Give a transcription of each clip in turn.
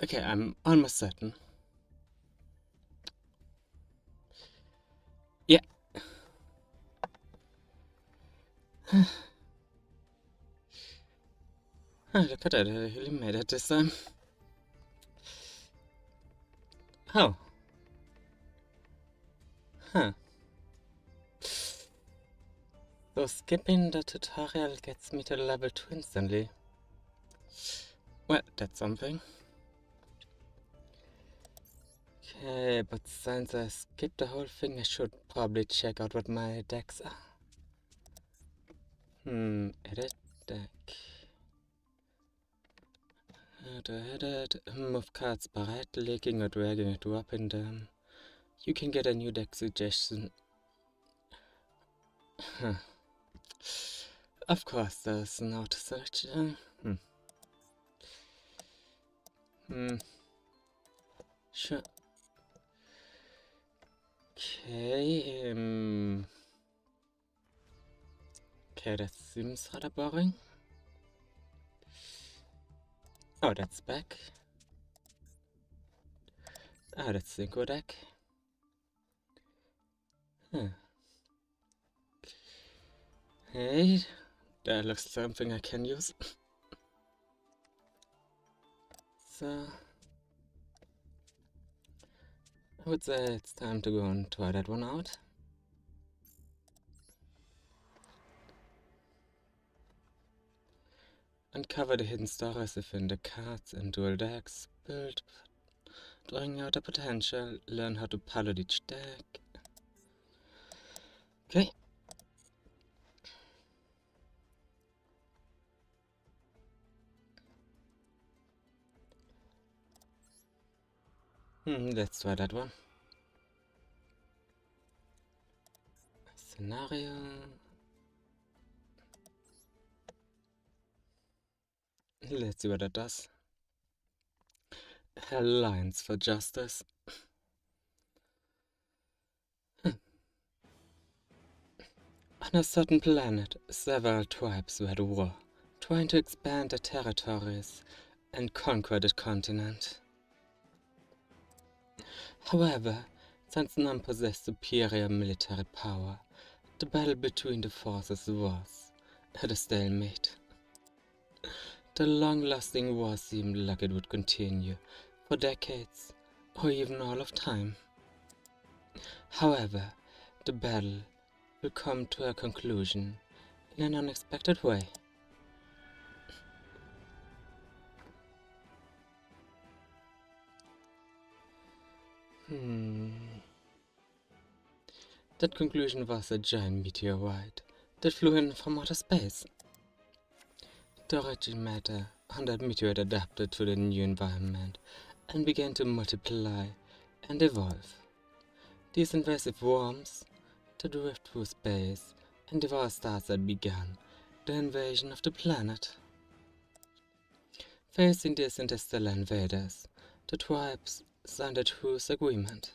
Okay, I'm almost certain. Yeah. Oh, look at it, I really made it this time. Oh. Huh. So skipping the tutorial gets me to level 2 instantly. Well, that's something. Okay, but since I skipped the whole thing, I should probably check out what my decks are. Edit deck. How to edit? Move cards by right-clicking or dragging or dropping them. You can get a new deck suggestion. Huh. Of course, there's an auto selection. Sure. Okay, okay, that seems rather boring. Oh, that's back. Ah, that's Synchro deck. Hey, that looks something I can use. So, I would say it's time to go and try that one out. Uncover the hidden stories within the cards and dual decks. Build, drawing out the potential. Learn how to pilot each deck. Okay. Let's try that one. Scenario. Let's see what that does. Alliance for Justice. On a certain planet, several tribes were at war, trying to expand their territories and conquer the continent. However, since none possessed superior military power, the battle between the forces was at a stalemate. The long-lasting war seemed like it would continue for decades or even all of time. However, the battle will come to a conclusion in an unexpected way. That conclusion was a giant meteorite that flew in from outer space. The origin matter on that meteorite adapted to the new environment and began to multiply and evolve. These invasive worms that drift through space and devour stars that began the invasion of the planet. Facing these interstellar invaders, the tribes signed a truce agreement.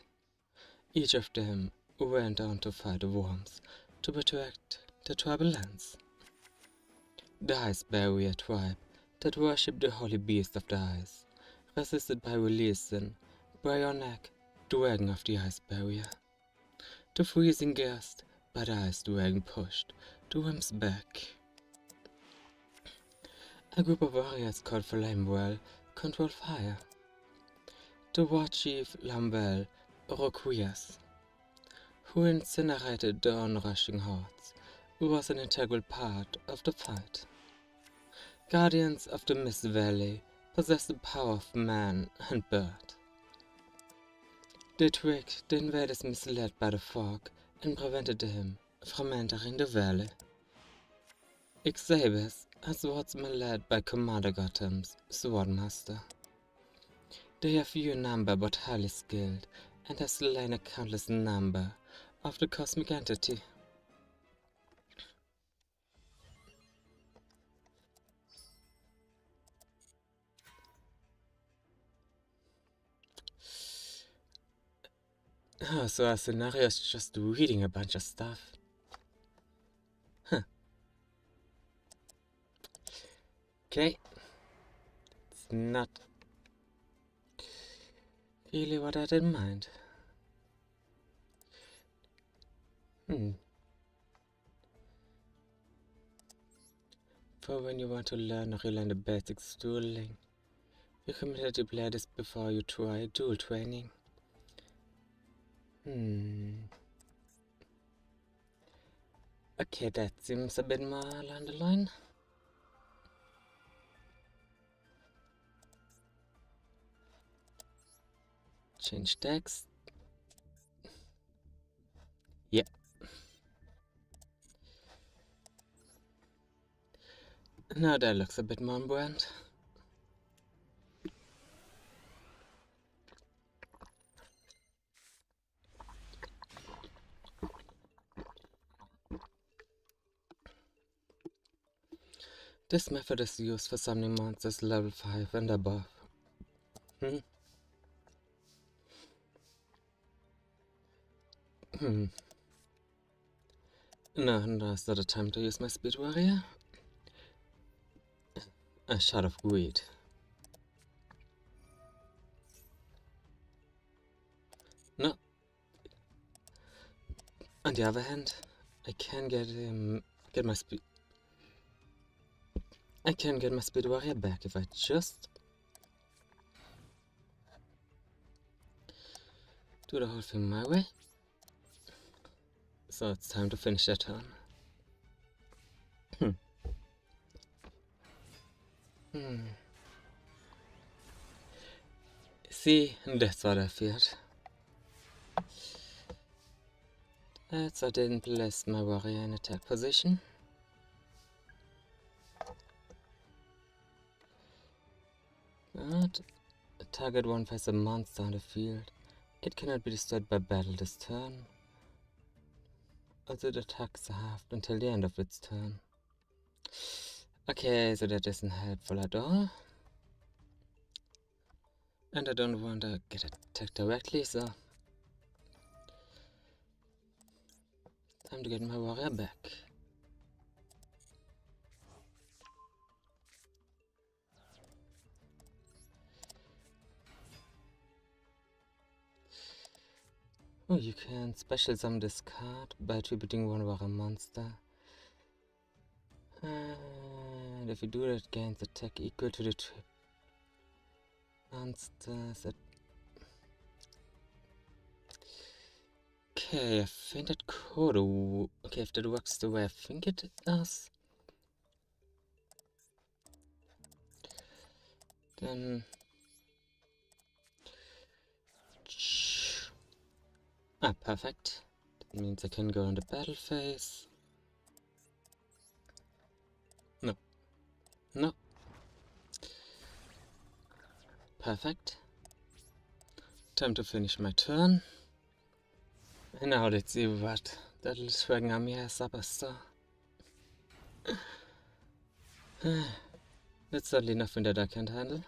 Each of them went on to fight the worms to protect the tribal lands. The Ice Barrier tribe that worshipped the holy beast of the ice resisted by releasing Bryonek, dragon of the Ice Barrier. The freezing guest by the Ice Dragon pushed the worms back. A group of warriors called Flamewell controlled fire. The war chief Lambel Oroquias, who incinerated the onrushing hordes, was an integral part of the fight. Guardians of the Mist Valley possessed the power of man and bird. They tricked the invaders misled by the fog and prevented them from entering the valley. Xabes, a swordsman led by Commander Gotham's Swordmaster. They are few in number but highly skilled and have slain a countless number of the cosmic entity. Oh, so our scenario is just reading a bunch of stuff. Huh. Okay. It's not really what I had in mind. For when you want to learn or relearn the basics of dueling, recommended to play this before you try duel training. Okay, that seems a bit more along the line. Change text. Yeah. Now that looks a bit more on brand. This method is used for summoning monsters level 5 and above. No, now's not the time to use my speed warrior. A shot of greed. No. On the other hand, I can get my speed warrior back if I just do the whole thing my way. So it's time to finish that turn. See, that's what I feared. That's I didn't place my warrior in attack position. But target one has a monster on the field. It cannot be destroyed by battle this turn. Also, it attacks half until the end of its turn. Okay, so that isn't helpful at all. And I don't want to get attacked directly, so time to get my warrior back. Oh, you can special summon this card by attributing one warrior monster. And if you do that, gains attack equal to the monsters. Okay, I think that could. Okay, if that works the way I think it does, then perfect. That means I can go on the battle phase. No. Perfect. Time to finish my turn. And now let's see what that little dragon army has up a star. That's certainly nothing that I can't handle.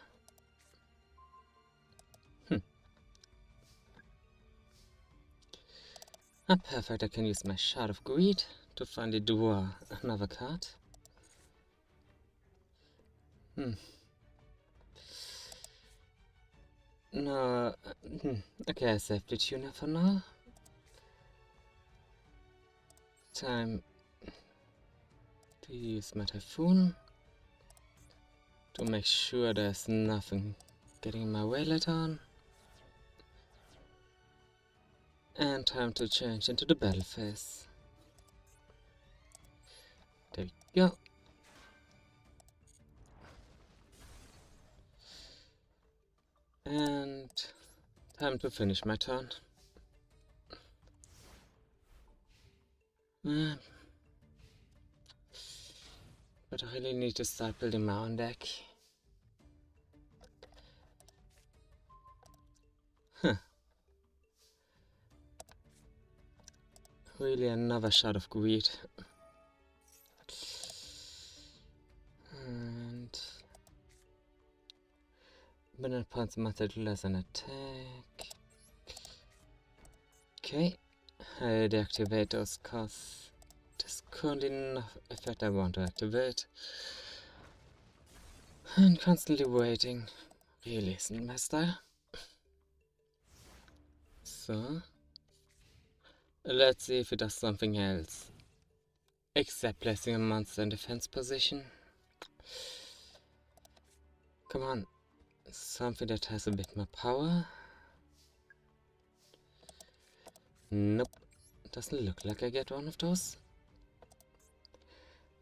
Perfect, I can use my Shard of Greed to finally draw another card. No, okay, I saved the tuner for now. Time to use my Typhoon to make sure there's nothing getting in my way later on. And time to change into the battle phase. There we go. And time to finish my turn. But I really need to start building my own deck. Really another Shard of Greed. And Minute points method less an attack. Okay, I deactivate those cause there's currently no effect I want to activate. And constantly waiting really isn't my style. So, let's see if it does something else. Except placing a monster in defense position. Come on, something that has a bit more power. Nope, doesn't look like I get one of those.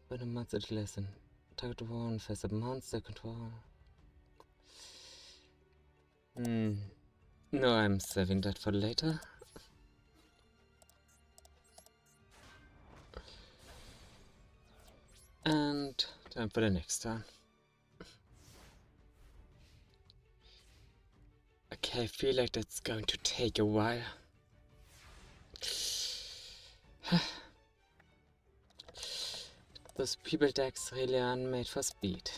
When a monster lesson, target one face a monster control. No, I'm saving that for later. And time for the next turn. Okay, I feel like that's going to take a while. Those people decks really aren't made for speed.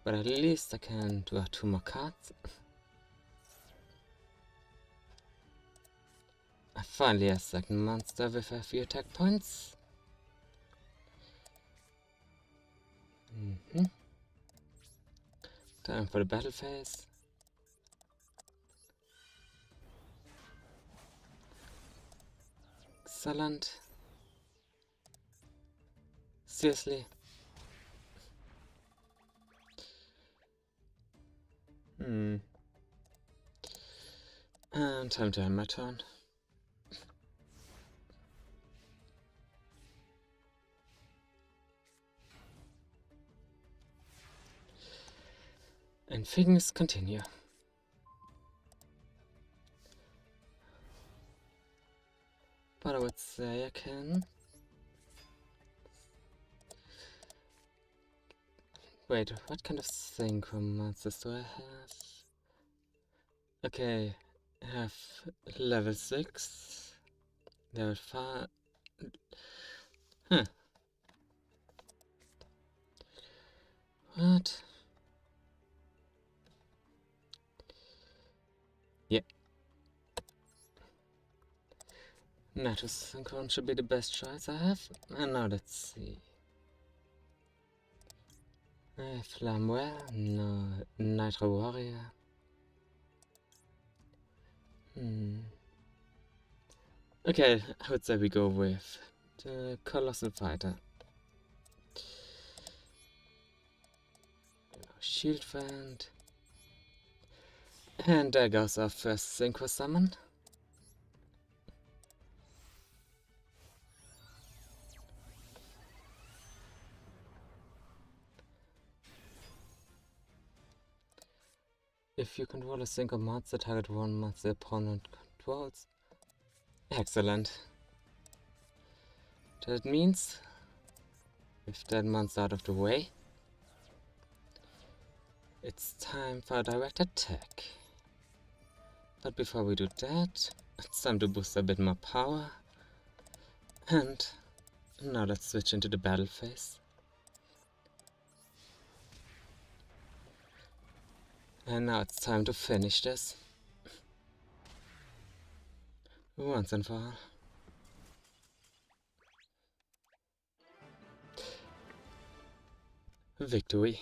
But at least I can do 2 more cards. I finally have a second monster with a few attack points. Time for the battle phase. Excellent. Seriously? And time to end my turn. And things continue. But I would say I can... Wait, what kind of synchro monsters do I have? Okay, I have level 6, level 5... What? Yep. Natus Synchron should be the best choice I have. And now let's see. Flamwell? No. Nitro Warrior? Okay, I would say we go with the Colossal Fighter. Shield Friend. And there goes our first Synchro Summon. If you control a single monster, target one monster opponent controls. Excellent. That means, with that monster out of the way, it's time for a direct attack. But before we do that, it's time to boost a bit more power. And now let's switch into the battle phase. And now it's time to finish this. Once and for all. Victory.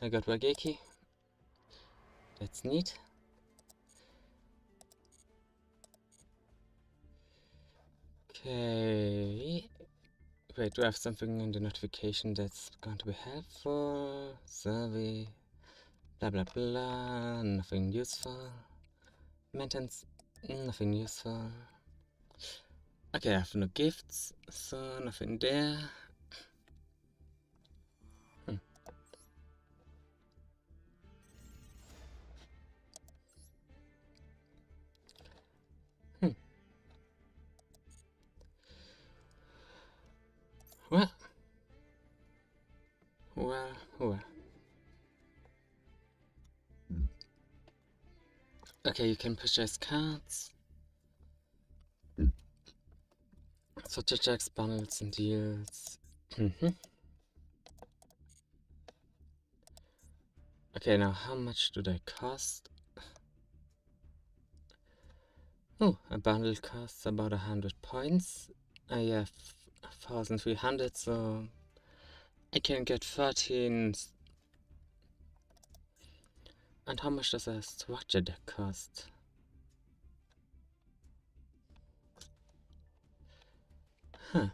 I got Wageki. That's neat. Okay. Wait, do I have something in the notification that's going to be helpful? Survey. Blah blah blah. Nothing useful. Maintenance. Nothing useful. Okay, I have no gifts, so nothing there. Well. Okay, you can purchase cards. Such as checks, bundles, and deals. Okay, now how much do they cost? Oh, a bundle costs about 100 points. I have 1300, so I can get 13. And how much does a structure deck cost? Huh.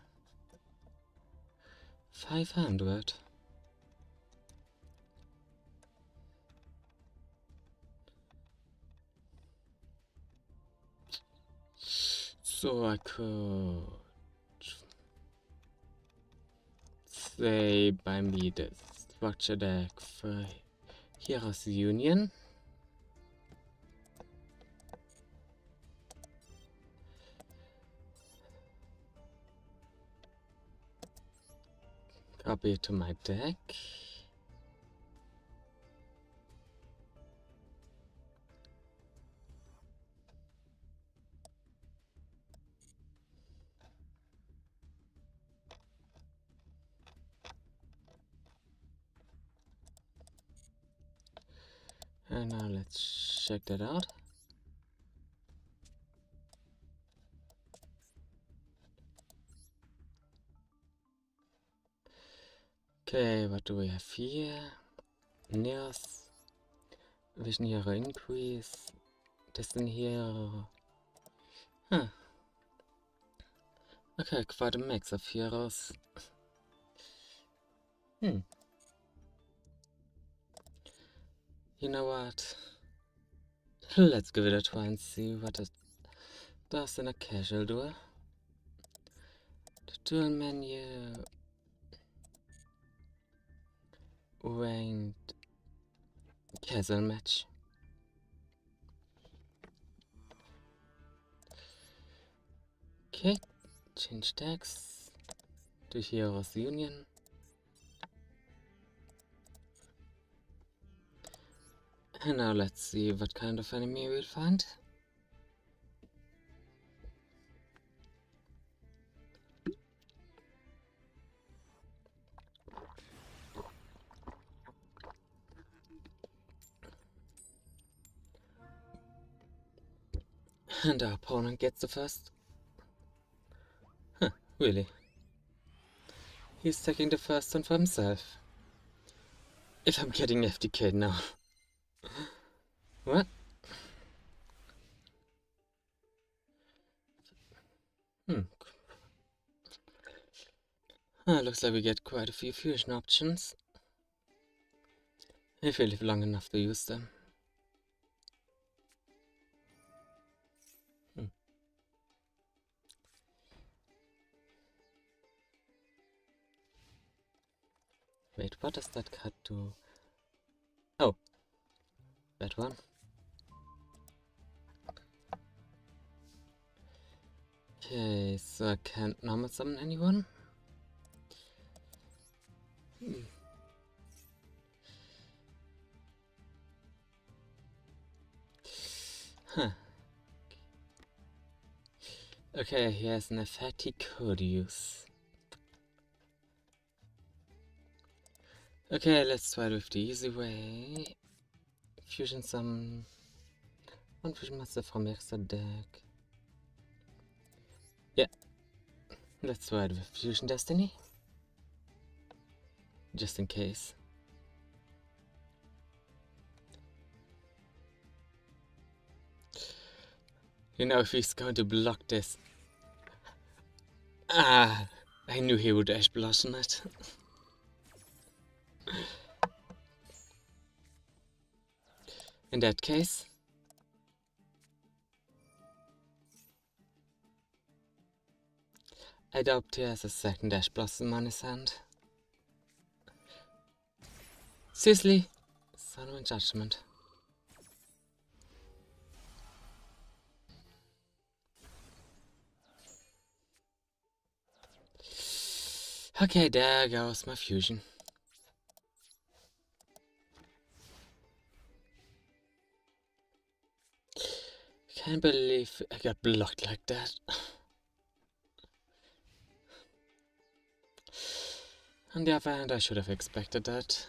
500. So I could say buy me the structure deck for Heroes Union. Copy it to my deck. And now let's check that out. Okay, what do we have here? Nurse, Vision Hero Increase, Destiny Hero. Huh. Okay, quite a mix of heroes. You know what? Let's give it a try and see what it does in a casual duel. The duel menu. Ranked casual match. Okay, change tags to Heroes Union. And now let's see what kind of enemy we'll find. And our opponent gets the first. Huh, really? He's taking the first one for himself. If I'm getting FDK'd now. What? Looks like we get quite a few fusion options. If we live long enough to use them. Wait, what does that card do? Oh, that one. Okay, so I can't normal summon anyone? Huh. Okay, he has an effect he could use. Okay, let's try it with the easy way. Fusion summon one fusion master from extra deck. Yeah, let's try it with Fusion Destiny. Just in case. You know, if he's going to block this. Ah, I knew he would Ash Blossom it. In that case, I doubt he has a second Ash Blossom on his hand. Seriously? Solemn Judgment. Okay, there goes my fusion. Can't believe I got blocked like that. On the other hand, I should have expected that.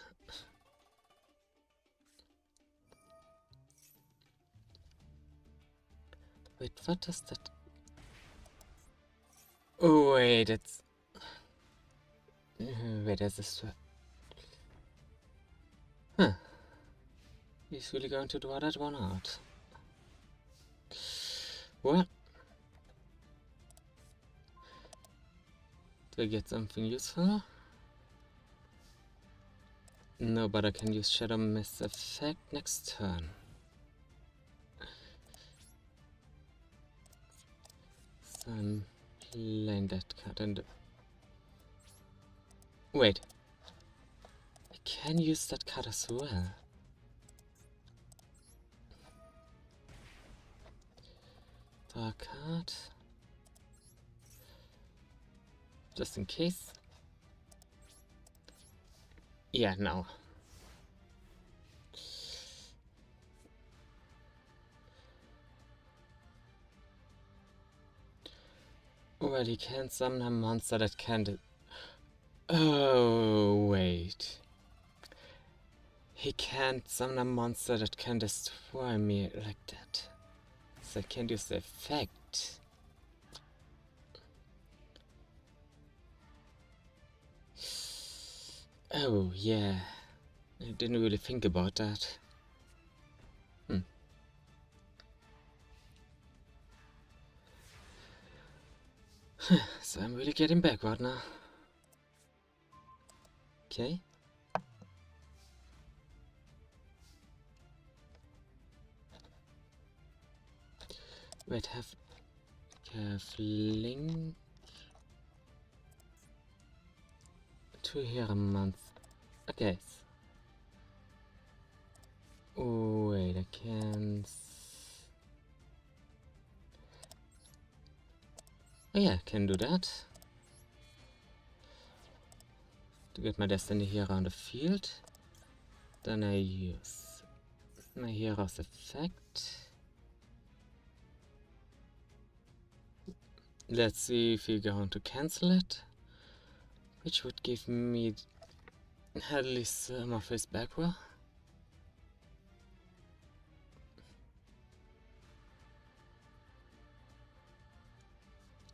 Wait, what does that... Oh, wait, it's... Wait, there's this... Huh. He's really going to draw that one out. Well... Do I get something useful? No, but I can use Shadow Mist effect next turn. So I'm playing that card and... Wait. I can use that card as well. Draw a card. Just in case. Yeah, no. Well, he can summon a monster that can... Oh, wait. He can't summon a monster that can destroy me like that. So I can't use the effect. Oh, yeah. I didn't really think about that. So I'm really getting backward now. Okay. Wait, have Fling to here a month. Okay. Oh, wait, I can. Oh yeah, I can do that. To get my destiny here on the field. Then I use my hero's effect. Let's see if you're going to cancel it. Which would give me at least some of his back row.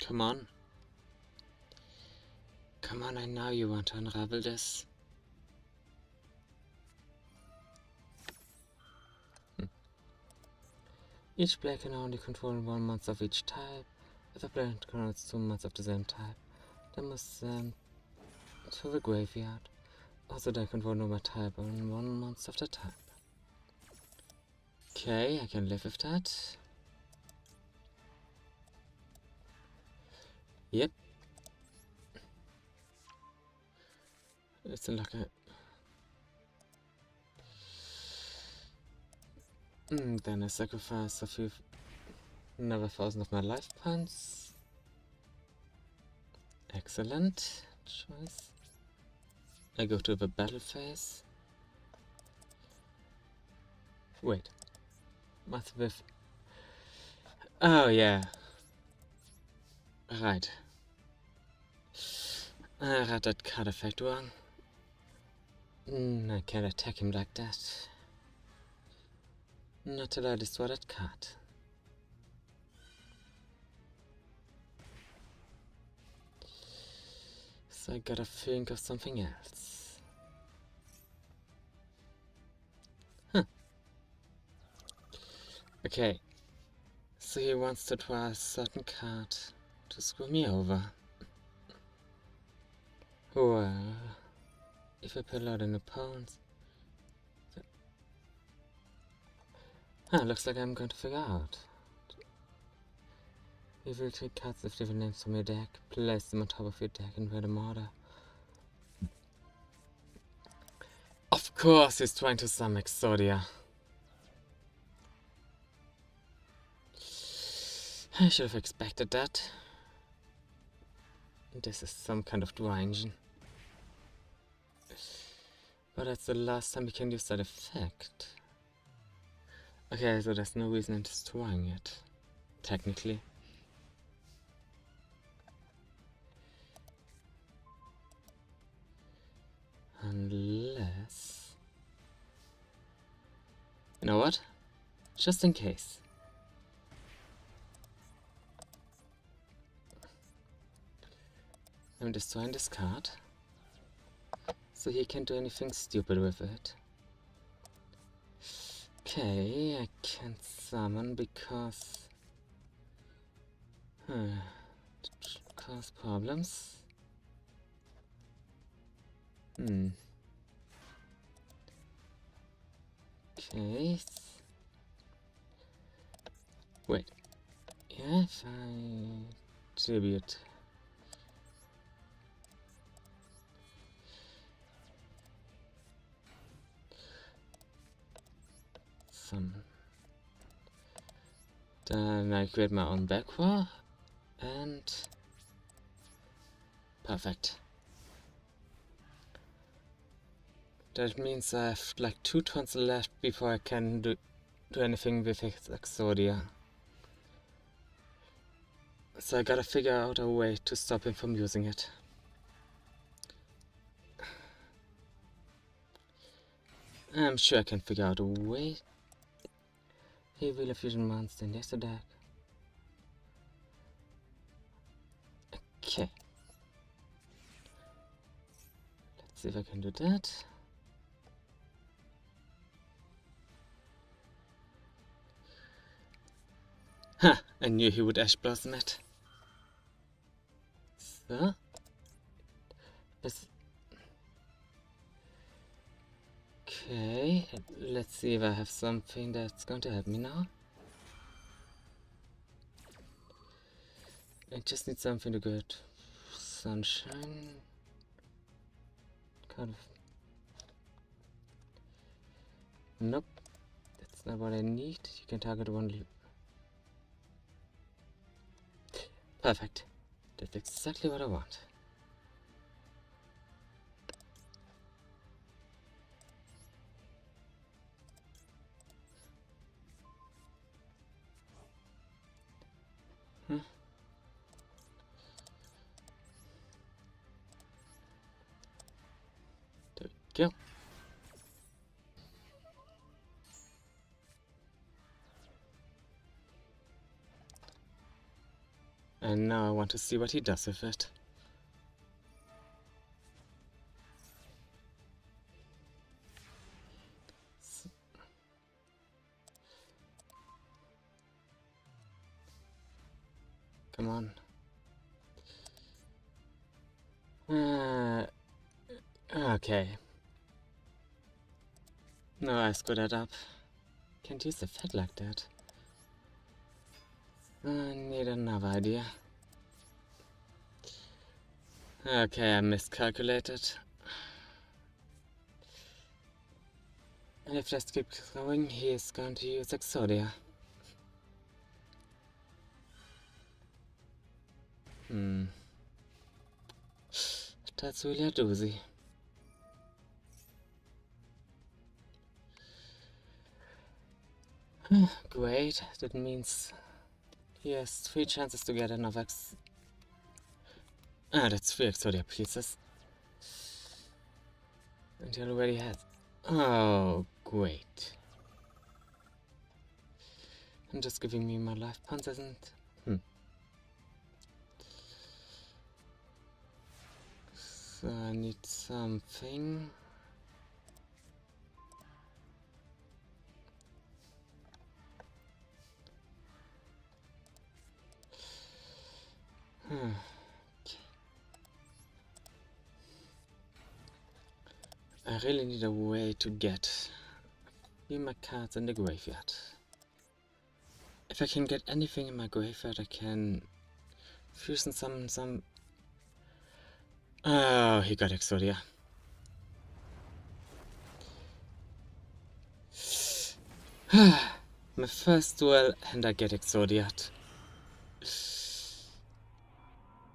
Come on. Come on, I know you want to unravel this. Each player can only control one monster of each type. If a player controls two monsters of the same type, they must send to the graveyard. Also, they control no more type and one monster of the type. Okay, I can live with that. Yep. It's like a... then I sacrifice a few... another 1,000 of my life points. Excellent choice. I go to the battle phase. Wait. What's with... Oh, yeah. Right. I read that card effect wrong. I can't attack him like that. Not till I destroy that card. So I gotta think of something else. Huh. Okay. So he wants to draw a certain card to screw me over. Well, if I pull out an opponent... looks like I'm going to figure out. You will take cards with different names from your deck, place them on top of your deck in random order. Of course he's trying to summon Exodia. I should have expected that. This is some kind of draw engine. But that's the last time we can use that effect. Okay, so there's no reason in destroying it, technically. Unless... You know what? Just in case. I'm destroying this card, so he can't do anything stupid with it. Okay, I can't summon because... cause problems. Okay. Wait. Yeah, if I tribute some, then I create my own back row, and perfect. That means I have like 2 turns left before I can do anything with Exodia. So I gotta figure out a way to stop him from using it. I'm sure I can figure out a way. He will a fusion monster in this deck. Okay. Let's see if I can do that. Ha! I knew he would Ash Blossom it. So... Okay, let's see if I have something that's going to help me now. I just need something to get sunshine. Kind of. Nope, that's not what I need. You can target one. Perfect. That's exactly what I want. There we go. And now I want to see what he does with it. Come on. Okay. No, I screwed that up. Can't use the fat like that. I need another idea. Okay, I miscalculated. And if this keeps going, he is going to use Exodia. That's really a doozy. Great, that means he has 3 chances to get another that's 3 Exodia pieces. And he already has. Oh, great. And just giving me my life points isn't. So I need something. I really need a way to get my cards in the graveyard. If I can get anything in my graveyard, I can fusion some. Oh, he got Exodia. My first duel, and I get Exodiat.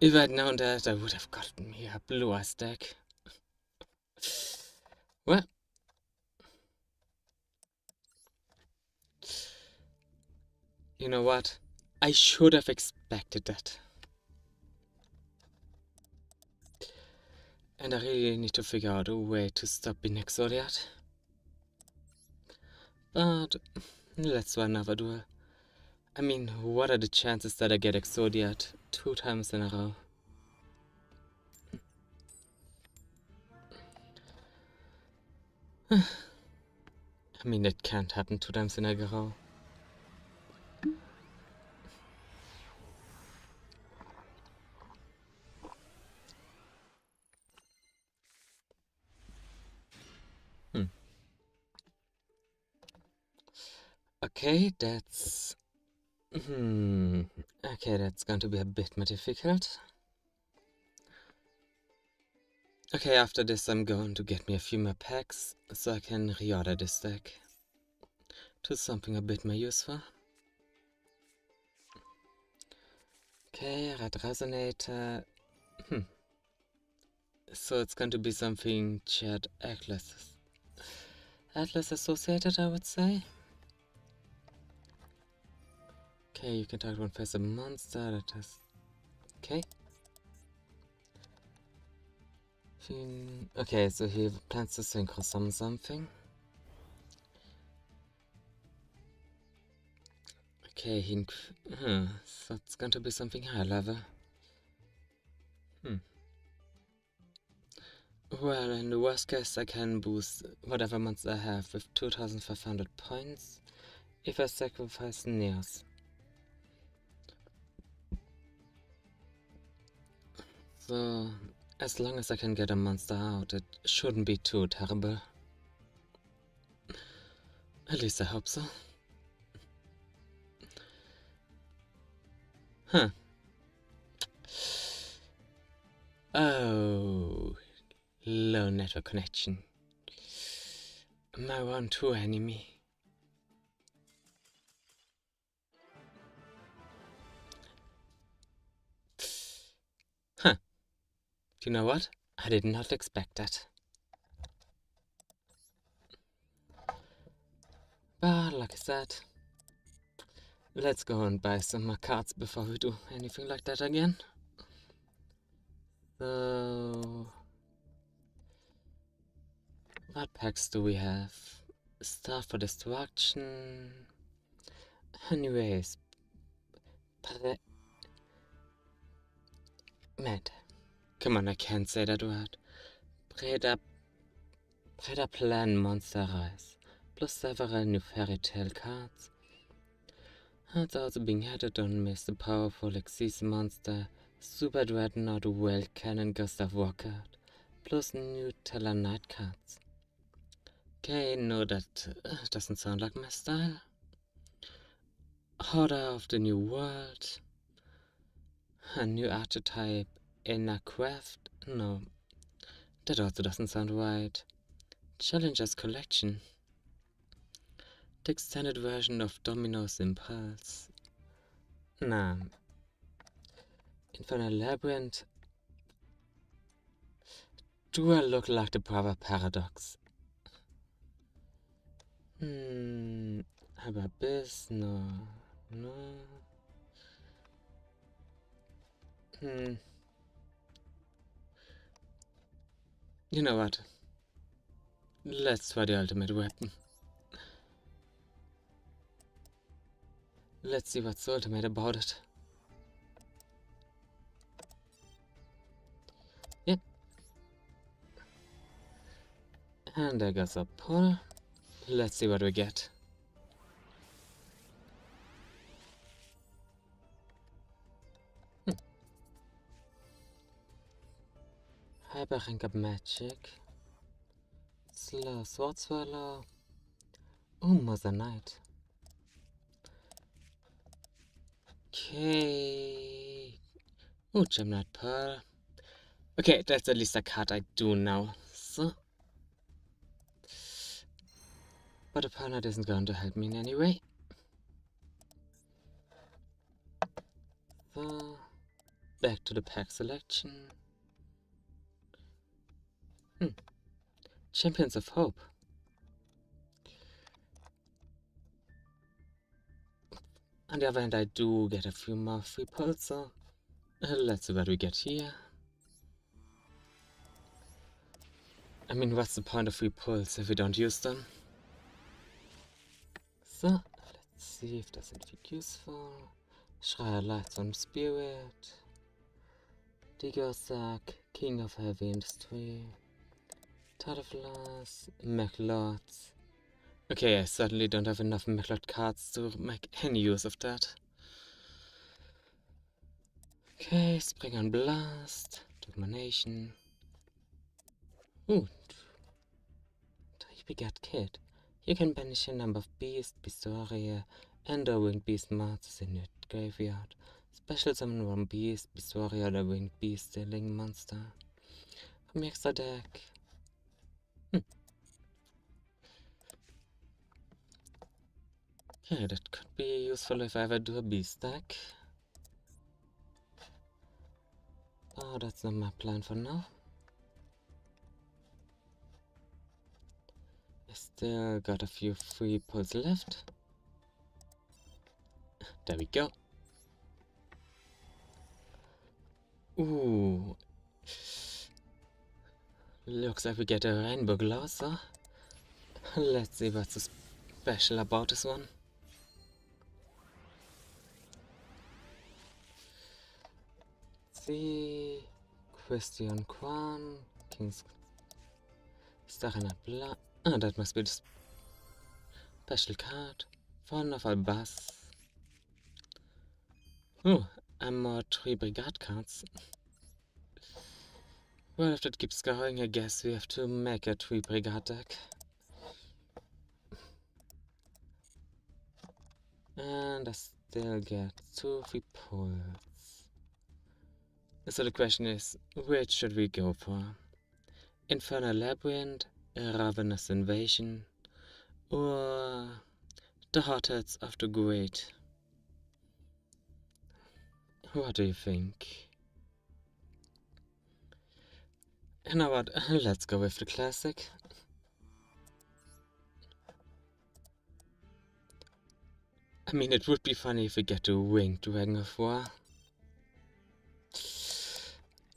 If I'd known that, I would have gotten me a blue eyes deck. Well, you know what? I should have expected that. And I really need to figure out a way to stop being Exodiat. But let's try another duel. I mean, what are the chances that I get Exodiat 2 times in a row? I mean, it can't happen 2 times in a row. Okay, that's... Okay, that's going to be a bit more difficult. Okay, after this I'm going to get me a few more packs, so I can reorder this deck to something a bit more useful. Okay, Red Resonator. So it's going to be something Chat Atlas associated, I would say. Okay, you can target one face a monster that has... Okay. Okay, so he plans to synchro summon something. Okay, so it's going to be something high level. Well, in the worst case, I can boost whatever monster I have with 2500 points if I sacrifice Neos. So, as long as I can get a monster out, it shouldn't be too terrible. At least I hope so. Huh. Oh, low network connection. My 1-2 enemy. Huh. Do you know what? I did not expect that. But like I said, let's go and buy some more cards before we do anything like that again. So, what packs do we have? Star for Destruction. Anyways, Mad. Come on, I can't say that word. Plan Monster Rise, plus several new fairy tale cards. It's also being added on Mr. Powerful Exceeds Monster, Super Dreadnought, Well Cannon, Gustav Walkout, plus new Teller Knight cards. Okay, no, that doesn't sound like my style. Order of the New World, a new archetype, Inner Craft, no, that also doesn't sound right. Challengers Collection, the extended version of Domino's Impulse. Nah. Infernal Labyrinth. Duel look like the proper paradox. How about this? No. You know what? Let's try the ultimate weapon. Let's see what's ultimate about it. Yep. And there goes a pull. Let's see what we get. Hyper rank up magic. Slow sword swallow. Oh, Mother Knight. Okay. Oh, Gem Knight Pearl. Okay, that's at least a card I do now. So. But the Pearl Knight isn't going to help me in any way. So. Back to the pack selection. Champions of Hope. On the other hand, I do get a few more free pulls, so let's see what we get here. I mean, what's the point of free pulls if we don't use them? So, let's see if there's anything useful. Schreier Lightstorm Spirit. Diggersack, King of Heavy Industry. Tartaflas, Mechlots. Okay, I certainly don't have enough Mechlot cards to make any use of that. Okay, Spring and Blast, Domination. Ooh, Begat Kid. You can banish a number of beasts, Beastoria, and or winged beast monsters in your graveyard. Special summon one beast, Beastoria, or winged beast stealing monster from your extra deck. Okay, that could be useful if I ever do a beast deck. Oh, that's not my plan for now. I still got a few free pulls left. There we go. Ooh. Looks like we get a rainbow glosser. Let's see what's so special about this one. Let's see. Question Quan. King's Starina Bla. Ah, that must be the special card. Fun of Albas. Oh, and more 3 brigade cards. Well, if that keeps going, I guess we have to make a 3 brigade deck. And I still get 2 free pulls. So the question is, which should we go for? Infernal Labyrinth, Ravenous Invasion, or the Hotheads of the Great? What do you think? You know what, let's go with the classic. I mean, it would be funny if we get to Winged Dragon of War.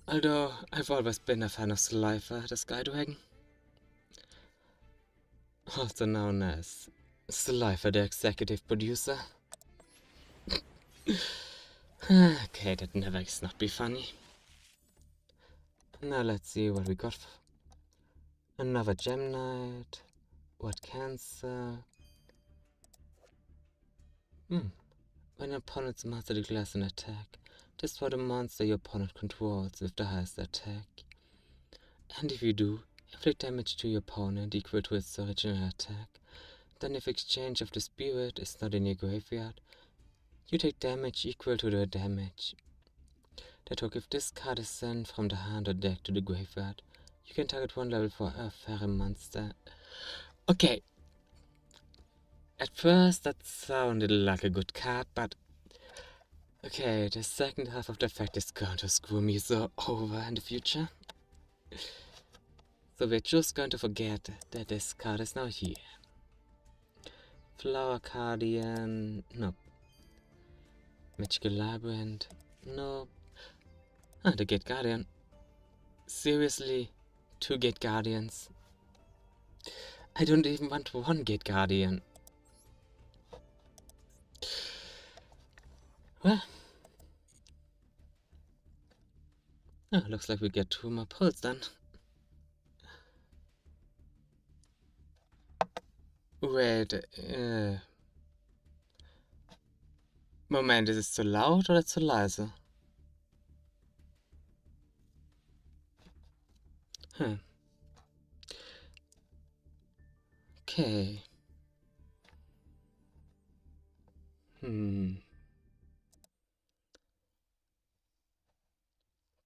Although, I've always been a fan of Slifer, the Sky Dragon. Also known as Slifer, the executive producer. Okay, that never is not be funny. Now let's see what we got. Another Gem Knight. What Cancer? When your opponent's monster declares an attack, destroy the monster your opponent controls with the highest attack. And if you do, inflict damage to your opponent equal to its original attack. Then if exchange of the spirit is not in your graveyard, you take damage equal to the damage. That took if this card is sent from the hand or deck to the graveyard, you can target 1 level 4 Earth Fairy monster. Okay. At first that sounded like a good card, but okay, the second half of the effect is going to screw me so over in the future. So we're just going to forget that this card is now here. Flower Guardian, nope. Magical Labyrinth, nope. Ah, the Gate Guardian. Seriously? 2 Gate Guardians? I don't even want 1 Gate Guardian. Well. Oh, looks like we get 2 more pulls then. Wait, Moment, is es zu laut oder zu leise? Okay.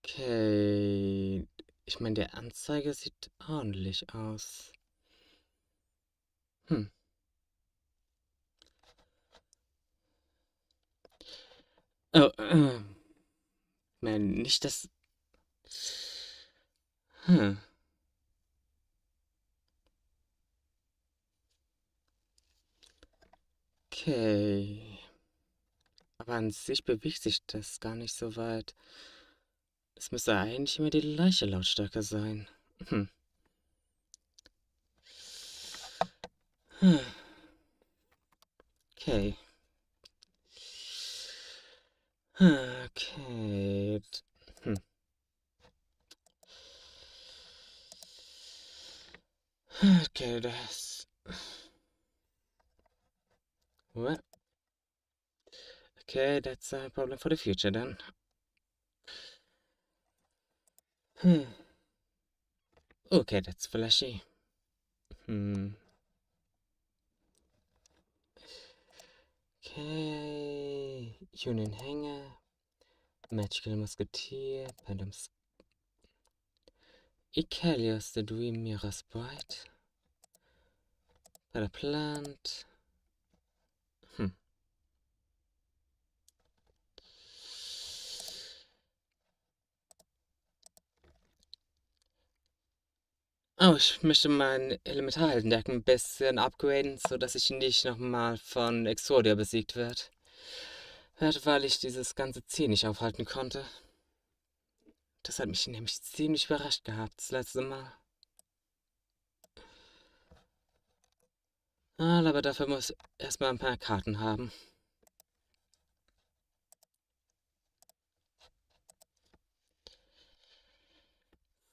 Okay. Ich meine, der Anzeiger sieht ordentlich aus. Oh, man, nicht das... Okay. Aber an sich bewegt sich das gar nicht so weit. Es müsste eigentlich immer die gleiche Lautstärke sein. Okay. Okay. Okay, das. Well, okay, that's a problem for the future then. Hmm. Okay, that's flashy. Hmm. Okay. Union Hanger. Magical Musketeer. Pendulums. Icalius, the Dream Mirror's Bright. By the Plant. Hm. Oh, ich möchte meinen Elementarheldendeck ein bisschen upgraden, sodass ich nicht nochmal von Exodia besiegt werde, weil ich dieses ganze Ziel nicht aufhalten konnte. Das hat mich nämlich ziemlich überrascht gehabt, das letzte Mal. Aber dafür muss ich erstmal ein paar Karten haben.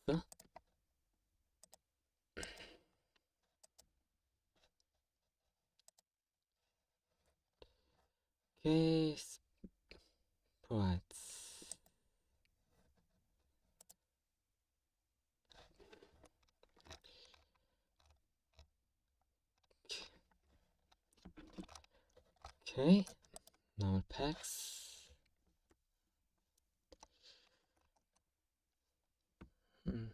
So. Okay, Sprites. Okay, normal packs. Hm.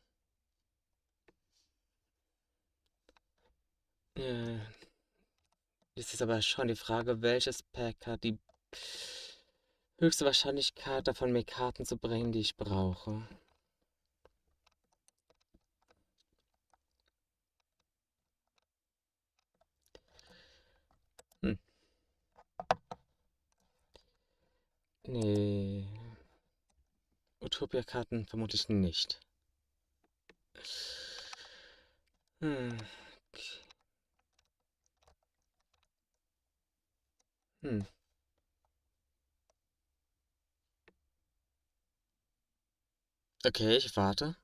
Ja, jetzt ist aber schon die Frage, welches Pack hat die höchste Wahrscheinlichkeit davon, mir Karten zu bringen, die ich brauche. Hm. Nee. Utopia-Karten vermutlich nicht. Hm. Hm. Okay, ich warte.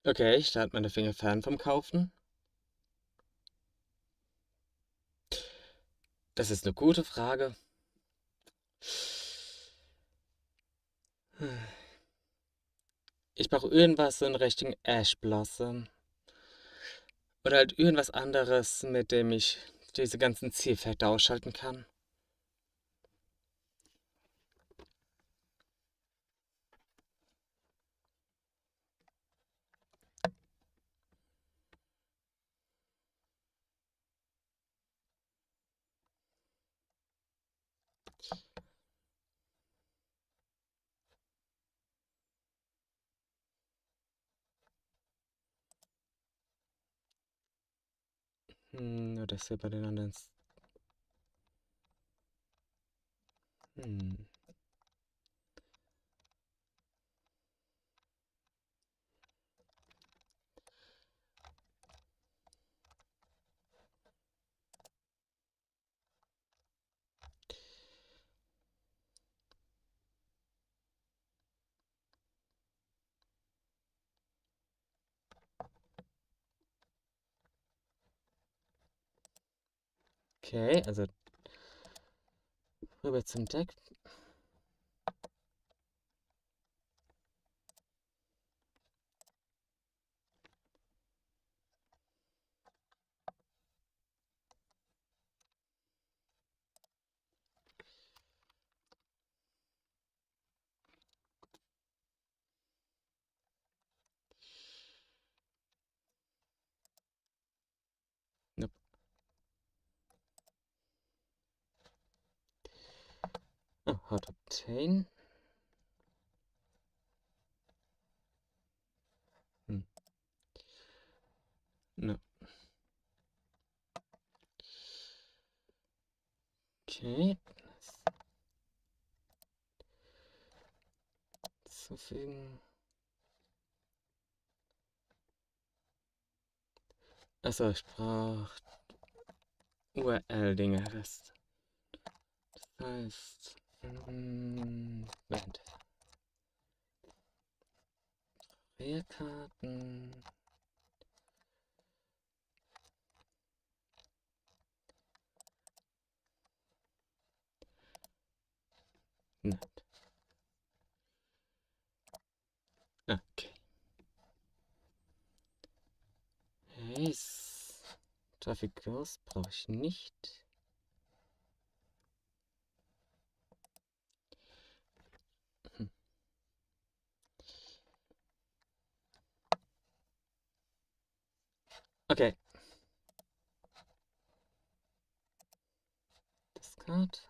Okay, ich halte meine Finger fern vom Kaufen. Das ist eine gute Frage. Hm. Ich brauche irgendwas in Richtung Ash Blossom. Oder halt irgendwas anderes, mit dem ich diese ganzen Zieleffekte ausschalten kann. Oder ist hier bei den anderen. Hm. Okay, also rüber zum Deck. Nope. Oh, Hot Obtain. Hm. No. Okay. Zufügen. Achso, ich brauche URL-Dinge hast. Das heißt, Moment. Querkarten. Nein. Okay. Yes. Traffic-Kurs brauche ich nicht. Okay. Discard.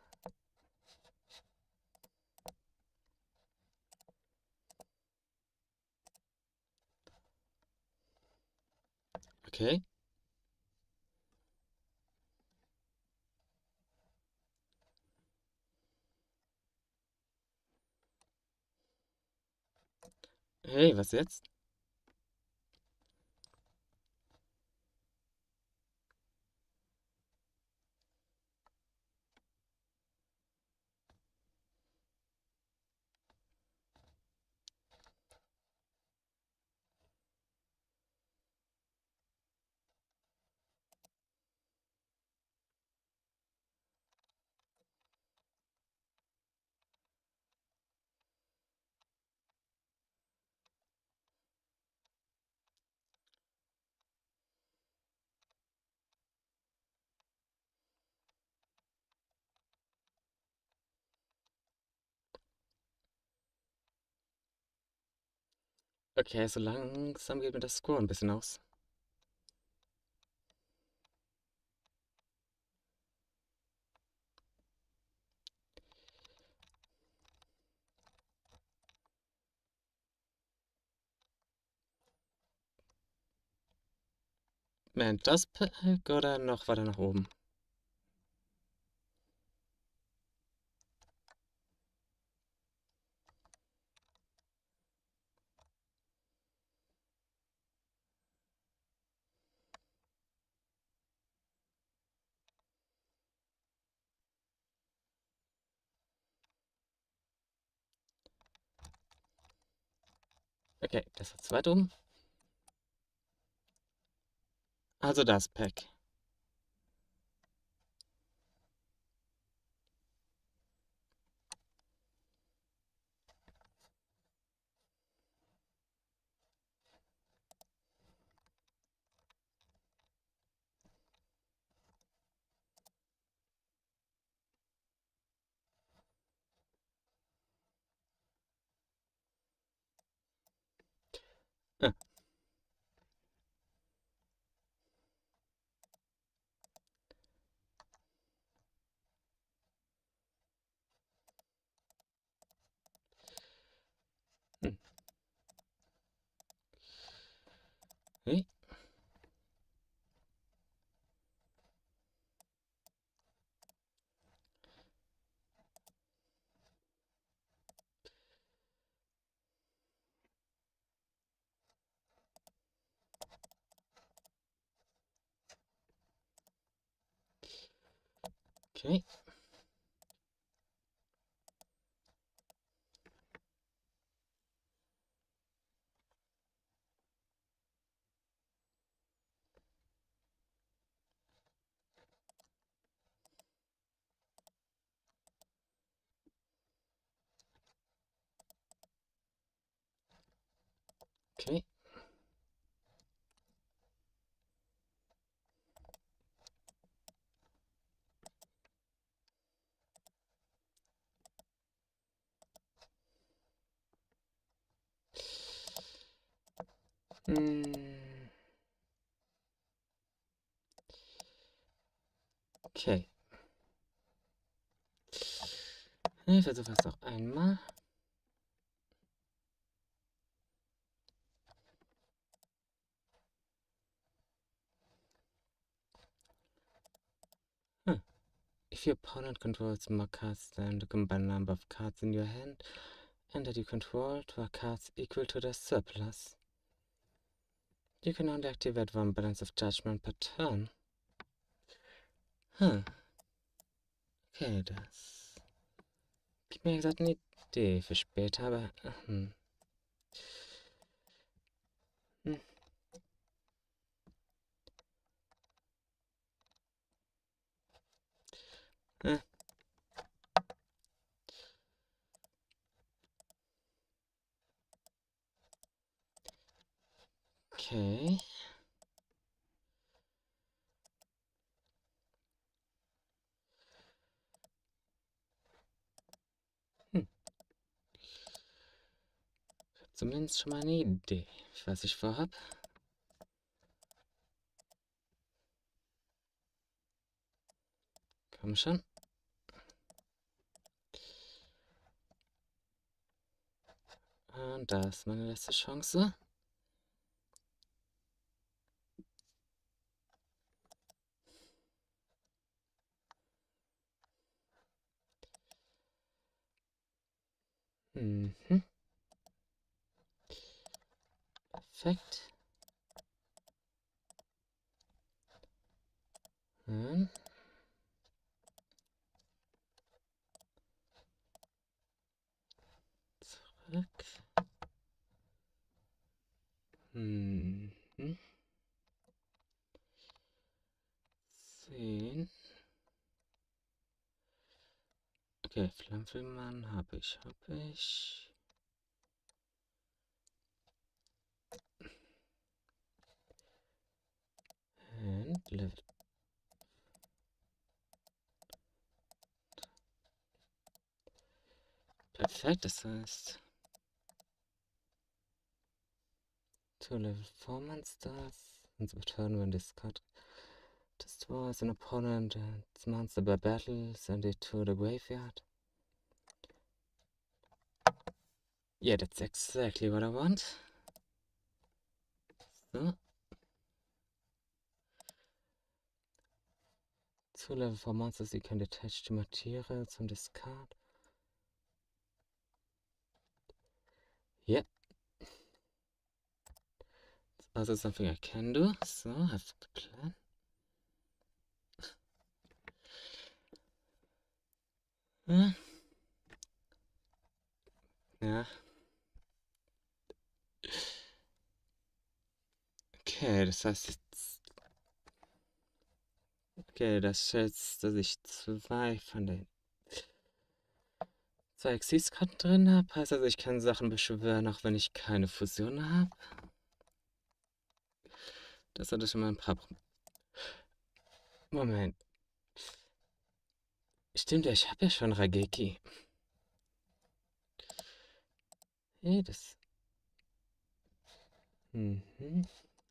Okay. Hey, was jetzt? Okay, so langsam geht mir das Score ein bisschen aus. Moment, das Pack oder noch weiter nach oben? Okay, das ist weit oben. Also das Pack. Ah, hm. Hey. Okay. Okay. Hm. Okay. Ich versuche es noch einmal. Hm. If your opponent controls more cards than the combined number of cards in your hand, and that you control 12 cards equal to their surplus, you can only activate one balance of judgment per turn. Hm. Okay, das gibt mir gesagt eine Idee für später, aber hm. Hm. Okay. Hm. Ich habe zumindest schon mal eine Idee, was ich vorhab. Komm schon. Und da ist meine letzte Chance. Mhm. Perfekt. Hm. Zurück. Mhm. 10. Okay, Flammenmann habe ich. Und Level. Perfekt, das heißt, 2 Level 4 Monsters. And the return when discard destroys an opponent and its monster by battle, send it to the graveyard. Yeah, that's exactly what I want. So. 2 Level 4 monsters you can attach to materials and discard. Yeah. It's also something I can do. So, I have the plan. Ja. Okay, das heißt jetzt. Okay, das schätzt, dass ich 2 von den 2 Exis-Karten drin habe. Heißt also, ich kann Sachen beschwören, auch wenn ich keine Fusion habe. Das hatte schon mal ein paar Probleme. Moment. Stimmt ja, ich habe ja schon Rageki. Hey, das.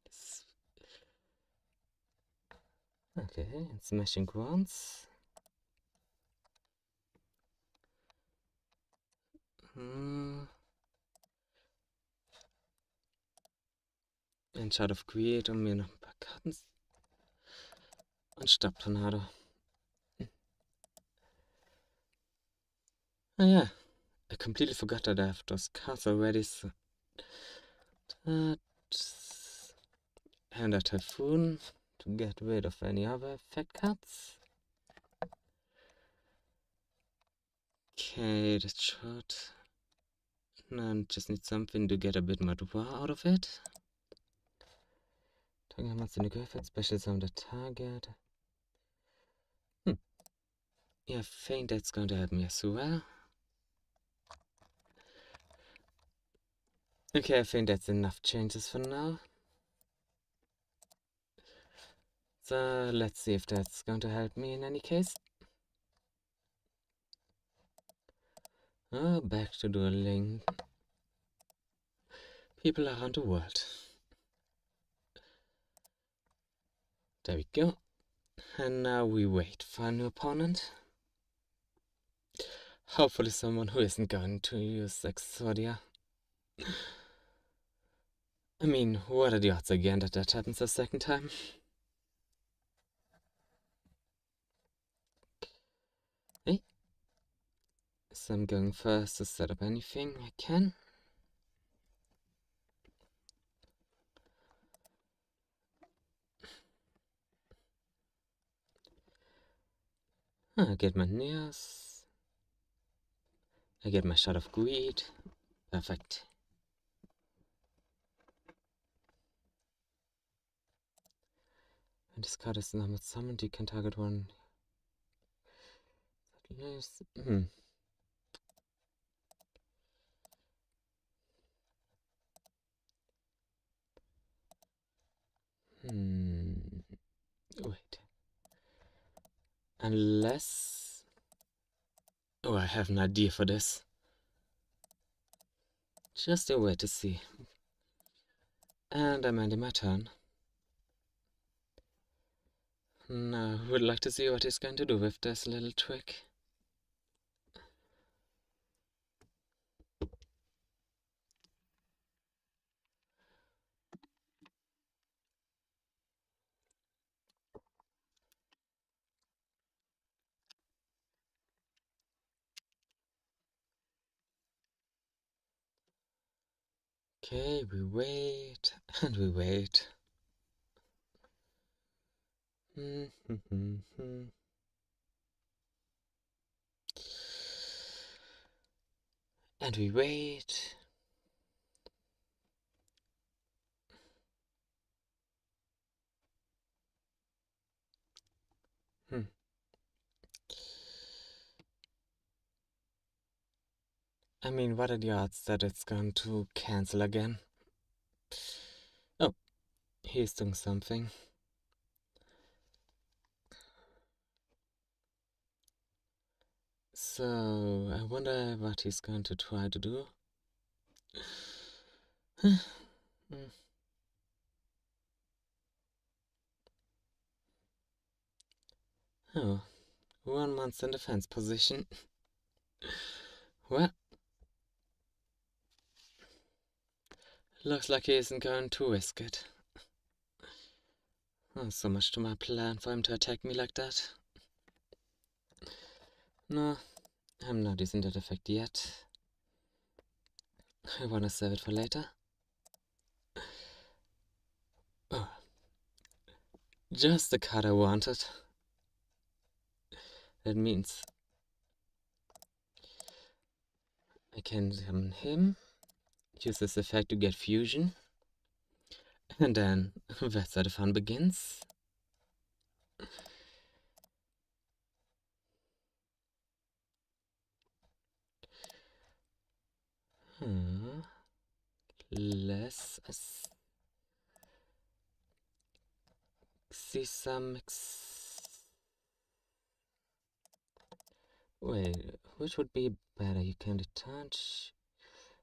Das. Okay, Smashing Grounds. Ein Shard of Greed, um mir noch ein paar Karten. Und Stabtornado. Ah ja, I completely forgot that I have those cards already. So that. And a Typhoon to get rid of any other effect cards. Okay, that's short. And just need something to get a bit more draw out of it. Target monster in the graveyard, specials on the target. Yeah, I think that's going to help me as well. Okay, I think that's enough changes for now. So let's see if that's going to help me in any case. Oh, back to dueling people around the world. There we go. And now we wait for a new opponent. Hopefully someone who isn't going to use Exodia. I mean, what are the odds again that that happens a second time? Hey. So I'm going first to set up anything I can. I get my nears. I get my shot of greed. Perfect. When this card is not summoned, you can target one. Wait. Unless... Oh, I have an idea for this. Just a way to see. And I'm ending my turn. Now, I would like to see what he's going to do with this little trick. Okay, we wait, and we wait. And we wait. I mean, what are the odds that it's going to cancel again? Oh, he's doing something. So, I wonder what he's going to try to do. Oh, 1 month in defense position. Well, looks like he isn't going to risk it. Oh, so much to my plan for him to attack me like that. No, I'm not using that effect yet. I wanna save it for later. Oh, just the card I wanted. That means I can summon him, use this effect to get fusion, and then that's where the fun begins. Let's see some Wait, which would be better? You can detach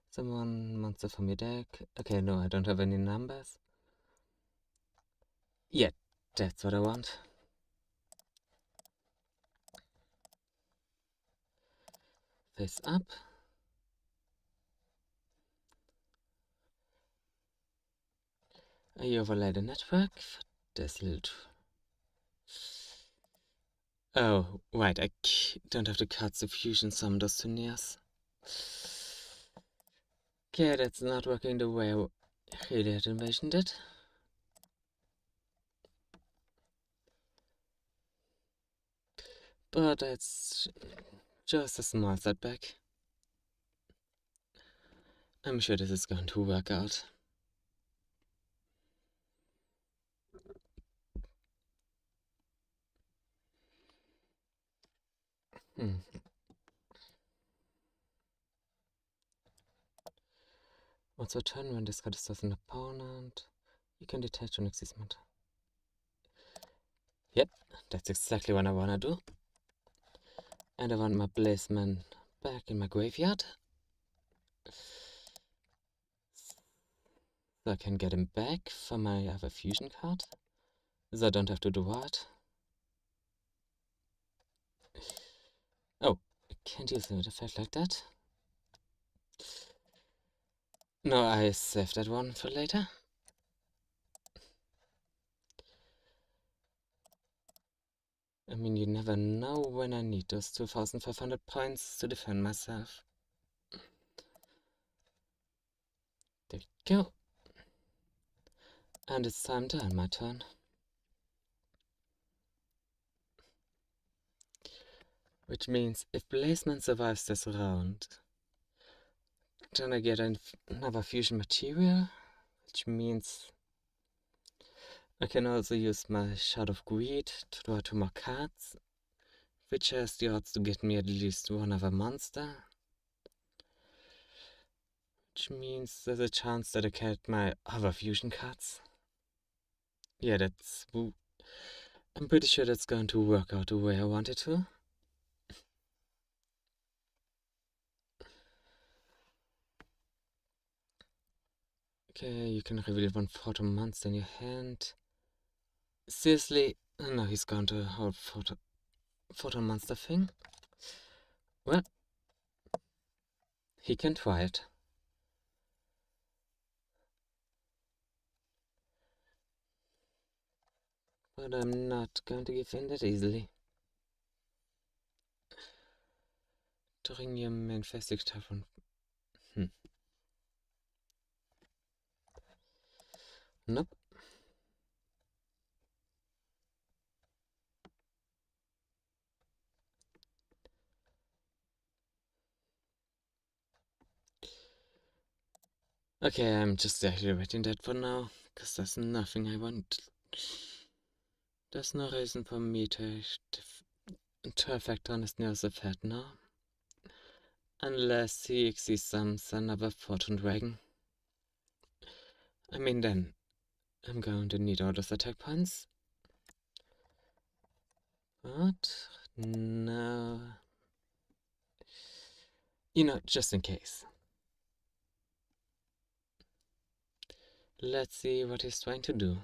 someone monster from your deck. Okay, no, I don't have any numbers. Yeah, that's what I want. Face up. I overlay the network for this little... Oh, right, I don't have to cut the fusion summon those 2 nears. Okay, that's not working the way I really had envisioned it. But that's just a small setback. I'm sure this is going to work out. Once per turn, when this card is an opponent, you can detach an existment. Yep, that's exactly what I wanna do. And I want my placement back in my graveyard. So I can get him back for my other fusion card. So I don't have to do what. Oh, I can't use an effect like that. No, I saved that one for later. I mean, you never know when I need those 2,500 points to defend myself. There we go. And it's time to end my turn. which means if placement survives this round, then I get another fusion material, which means I can also use my Shard of Greed to draw 2 more cards, which has the odds to get me at least one other monster, which means there's a chance that I get my other fusion cards. Yeah, I'm pretty sure that's going to work out the way I want it to. Okay, you can reveal 1 photo monster in your hand. Seriously? No, he's going to hold photo monster thing. Well, he can try it. But I'm not going to give in that easily. During your main phase Tavern. Nope. Okay, I'm just activating that for now, because there's nothing I want. There's no reason for me to affect Honest News of that now. Unless he exists another Fortune Dragon. I mean, then I'm going to need all those attack points. But no. You know, just in case. Let's see what he's trying to do.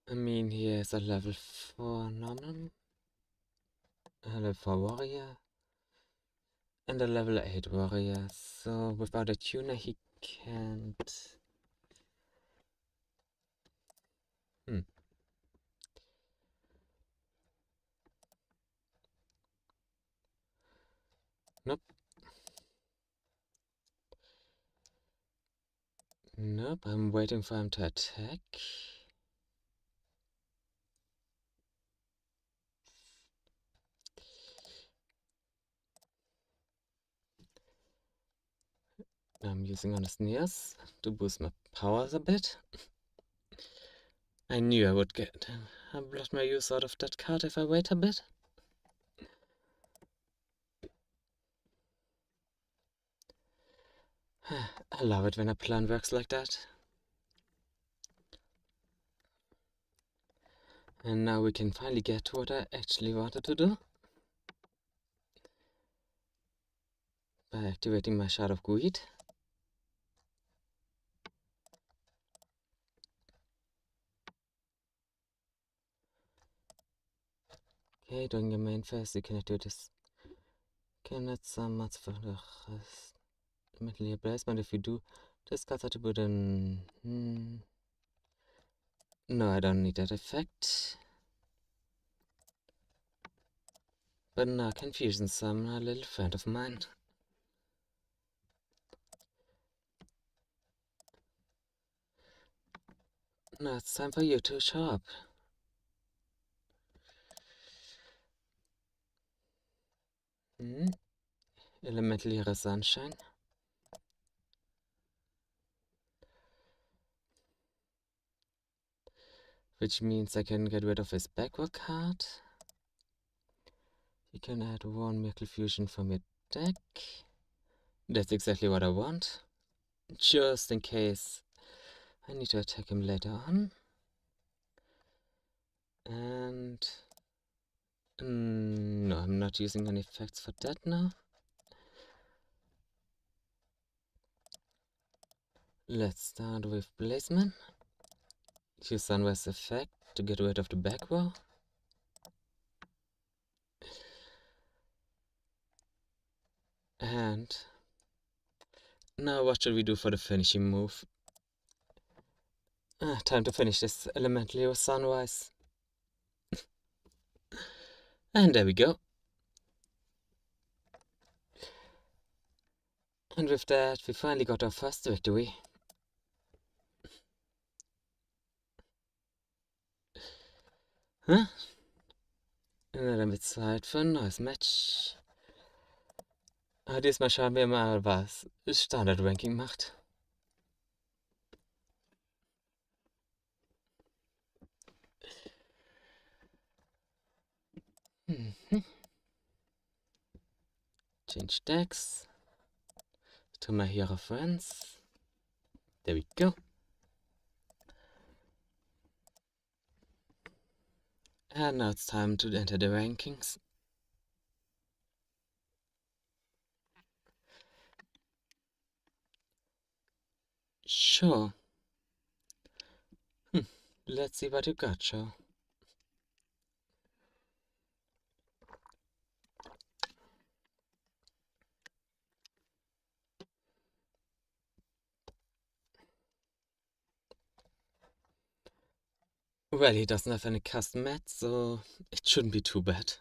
I mean, he has a level 4 normal, a level 4 warrior, and a level 8 warrior, so without a tuner he can't... Nope. Nope, I'm waiting for him to attack. I'm using Honest Nears to boost my powers a bit. I knew I would get a blood my use out of that card if I wait a bit. I love it when a plan works like that. And now we can finally get to what I actually wanted to do. By activating my Shard of Greed. Okay, during your main phase you cannot do this. Cannot summon for the rest. Immediately a placement. If you do, discard attribute and... No, I don't need that effect. But now Confusion summon a little friend of mine. Now it's time for you to show up. Elemental Hero Sunshine. Which means I can get rid of his backward card. You can add 1 Miracle Fusion from your deck. That's exactly what I want. Just in case I need to attack him later on. And... no, I'm not using any effects for that now. Let's start with placement. Use Sunrise effect to get rid of the back row. And now what should we do for the finishing move? Time to finish this elementally with Sunrise. And there we go. And with that, we finally got our first victory. Huh? Na, dann wird's Zeit für ein neues Match. Diesmal schauen wir mal, was Standard-Ranking macht. Change decks to my hero friends. There we go. And now it's time to enter the rankings. Sure. Let's see what you got, Joe. Well, he doesn't have any custom mats, so it shouldn't be too bad.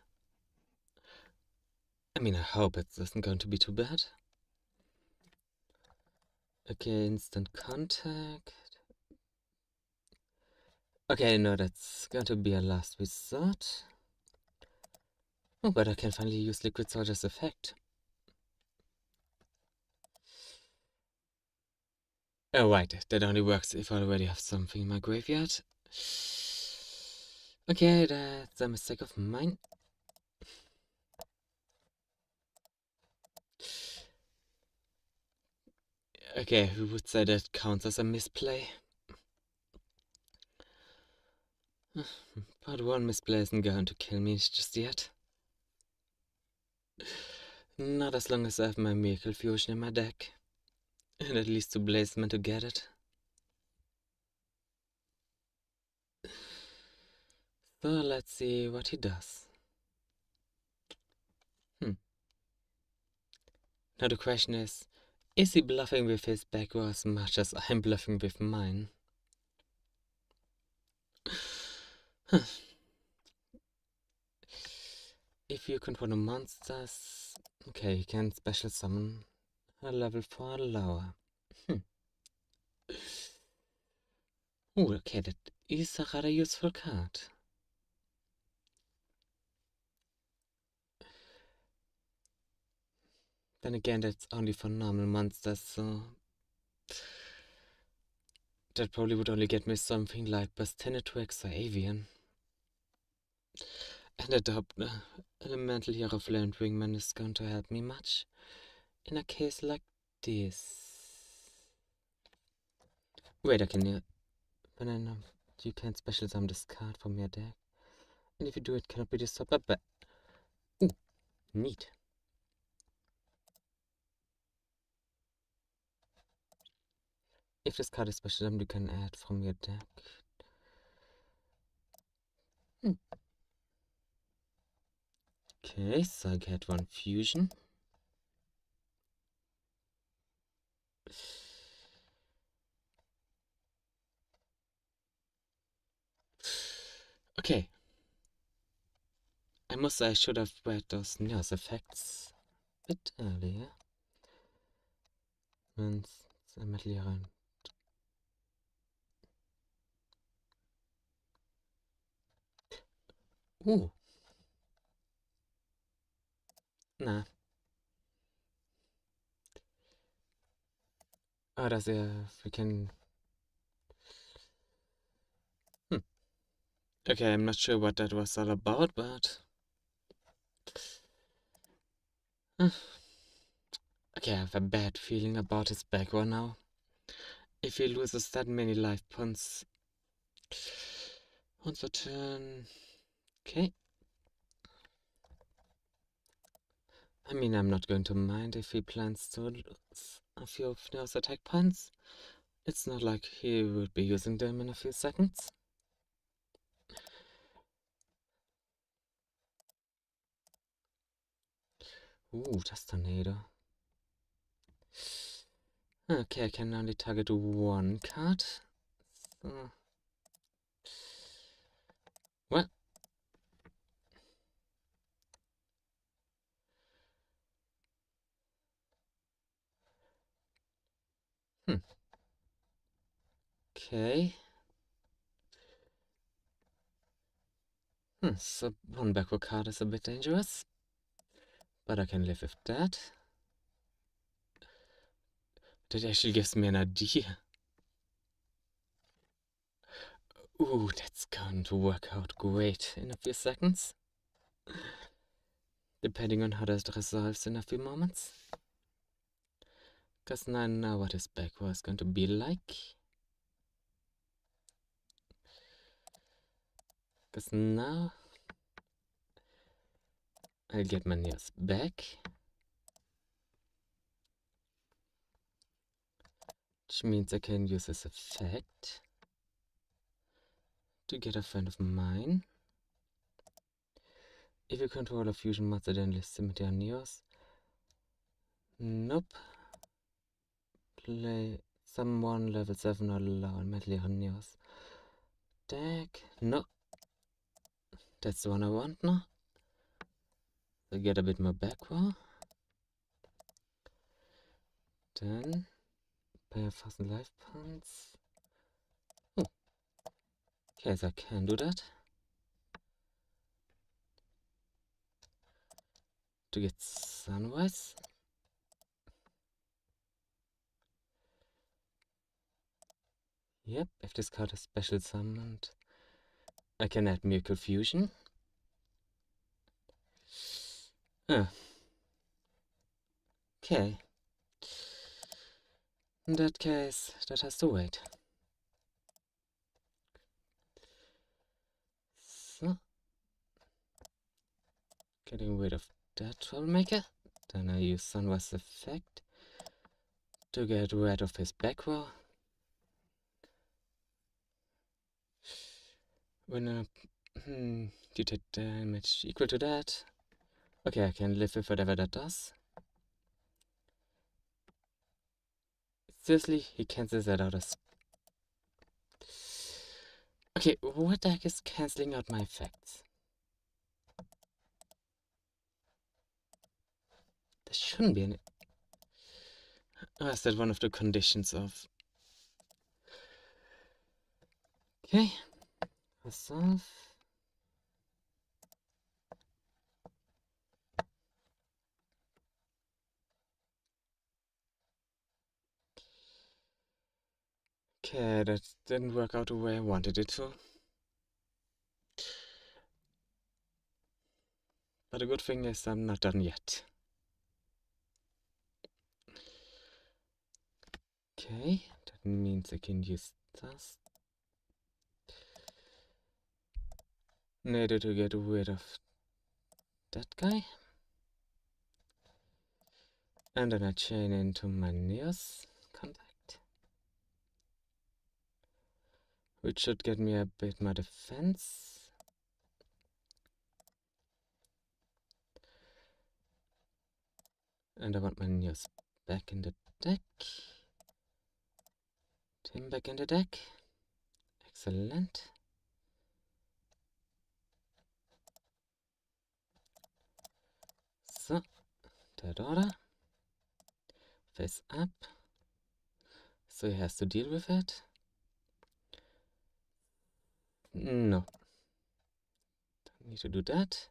I mean, I hope it isn't going to be too bad. Okay, instant contact. Okay, no, that's going to be a last resort. Oh, but I can finally use Liquid Soldier's effect. Oh, right, that only works if I already have something in my graveyard. Okay, that's a mistake of mine. Okay, who would say that counts as a misplay? But one misplay isn't going to kill me just yet. Not as long as I have my Miracle Fusion in my deck. And at least 2 Blazemen to get it. So let's see what he does. Now the question is he bluffing with his back row as much as I'm bluffing with mine? If you control the monsters, okay, you can special summon a level 4 lower. Oh, okay, that is a rather useful card. Then again, that's only for normal monsters, so that probably would only get me something like Bastinatrix or Avian. And adopt Elemental Hero Flamed Wingman is going to help me much in a case like this. Wait, I can banana. You can special summon this card from your deck, and if you do, it cannot be disturbed. But ooh, neat. If this card is special summoned, you can add from your deck. Okay, so I get 1 fusion. Okay. I must say I should have read those Neos effects a bit earlier. And Metal Hero. Ooh. Nah. Oh, that's a freaking... Okay, I'm not sure what that was all about, but... Okay, I have a bad feeling about his back row now. If he loses that many life points... Once a turn... Okay. I mean, I'm not going to mind if he plans to lose a few of Neo's attack points. It's not like he would be using them in a few seconds. Ooh, just tornado. Okay, I can only target 1 card. So... Well. Okay. So one backward card is a bit dangerous, but I can live with that. That actually gives me an idea. Ooh, that's going to work out great in a few seconds. Depending on how that resolves in a few moments. Because now I know what his backward is going to be like. Because now I'll get my nails back. Which means I can use this effect to get a friend of mine. If you control a fusion monster, then list symmetry on yours. Nope. Play someone level 7 or lower medley on yours. Deck. No. That's the one I want now. So get a bit more backward. Then pay 1,000 life points. Oh. Okay, so I can do that. To get Sunrise. Yep, if this card is special summoned, I can add Miracle Fusion. Okay. In that case, that has to wait. So, getting rid of that troublemaker. Then I use Sunrise effect to get rid of his back row. When you take damage equal to that. Okay, I can live with whatever that does. Seriously, he cancels that out as... Okay, what the heck is cancelling out my effects? There shouldn't be any... Oh, is that one of the conditions of... Okay, resolve. Okay, that didn't work out the way I wanted it to. But the good thing is I'm not done yet. Okay, that means I can use this. Needed to get rid of that guy. And then I chain into my Neos contact. Which should get me a bit more defense. And I want my Neos back in the deck. Him back in the deck. Excellent. So, third order. Face up. So he has to deal with it. No. Don't need to do that.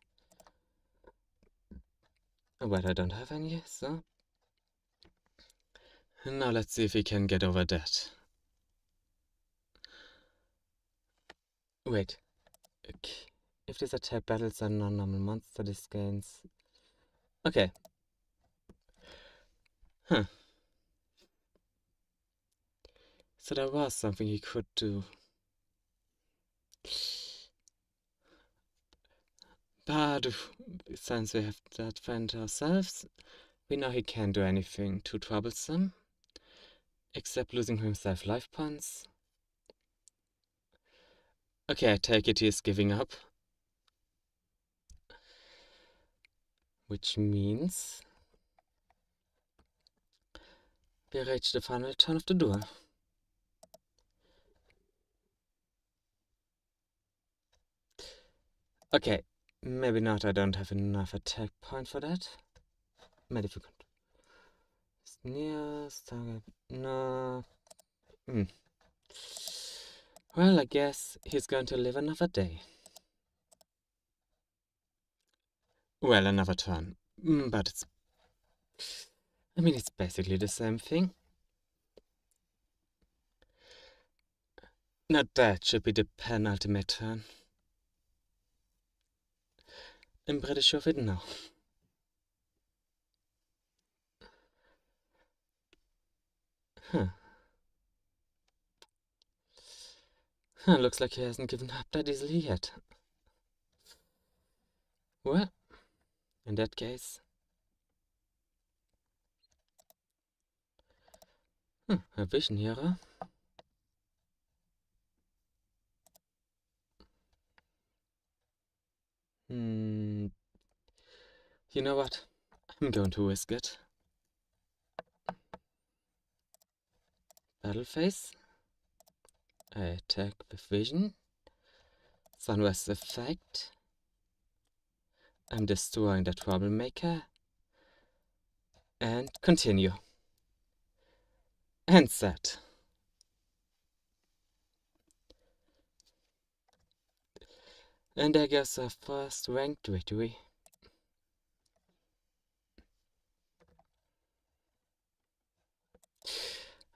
But I don't have any, so... Now let's see if we can get over that. Wait. Okay. If this attack battles a non-normal monster, this gains... Okay. Huh. So there was something he could do. But since we have that friend ourselves, we know he can't do anything too troublesome, except losing himself life points. Okay, I take it he's giving up. Which means we reach the final turn of the duel. Okay, maybe not, I don't have enough attack point for that. Maybe if you could. Nearest target, no. Well, I guess he's going to live another day. Well, another turn. But it's basically the same thing. Now that should be the penultimate turn. I'm pretty sure of it now. Huh. Looks like he hasn't given up that easily yet. Well, in that case... a vision here. You know what? I'm going to risk it. Battle phase. I attack with vision. Sunrise effect. I'm destroying the troublemaker. And continue. And set. And there goes our first ranked victory.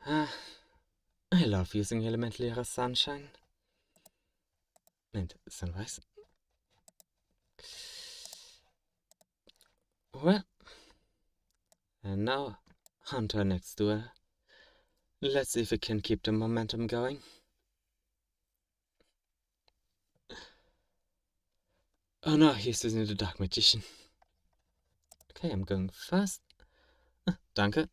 I love using Elemental Era Sunshine. And Sunrise. Well, and now on to our next duel. Let's see if we can keep the momentum going. Oh no, he's using the Dark Magician. Okay, I'm going first. Danke.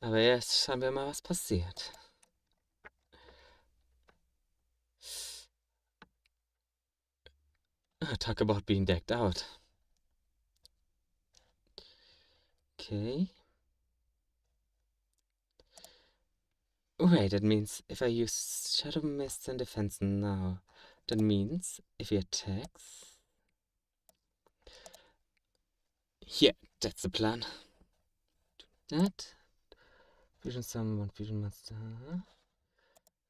Aber jetzt schauen wir mal, was passiert. Talk about being decked out. Okay. Wait, that means if I use Shadow Mist and Defense now, that means if he attacks... Yeah, that's the plan. Do that. Fusion summon, fusion monster.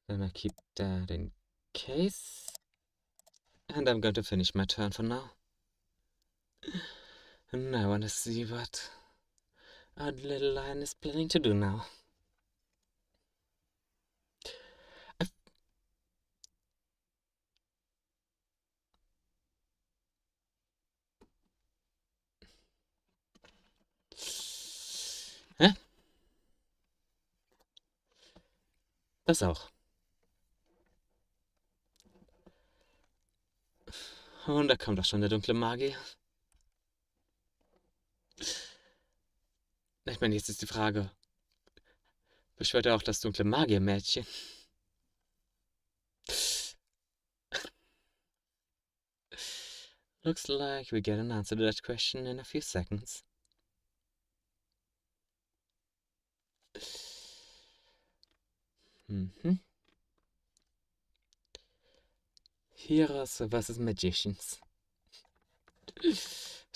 Then I keep that in case. And I'm going to finish my turn for now. And I want to see what our little lion is planning to do now. Hä? Das auch. Und da kommt auch schon der dunkle Magier. Ich meine, jetzt ist die Frage, beschwört er auch das dunkle Magiermädchen? Looks like we get an answer to that question in a few seconds. Heroes versus magicians.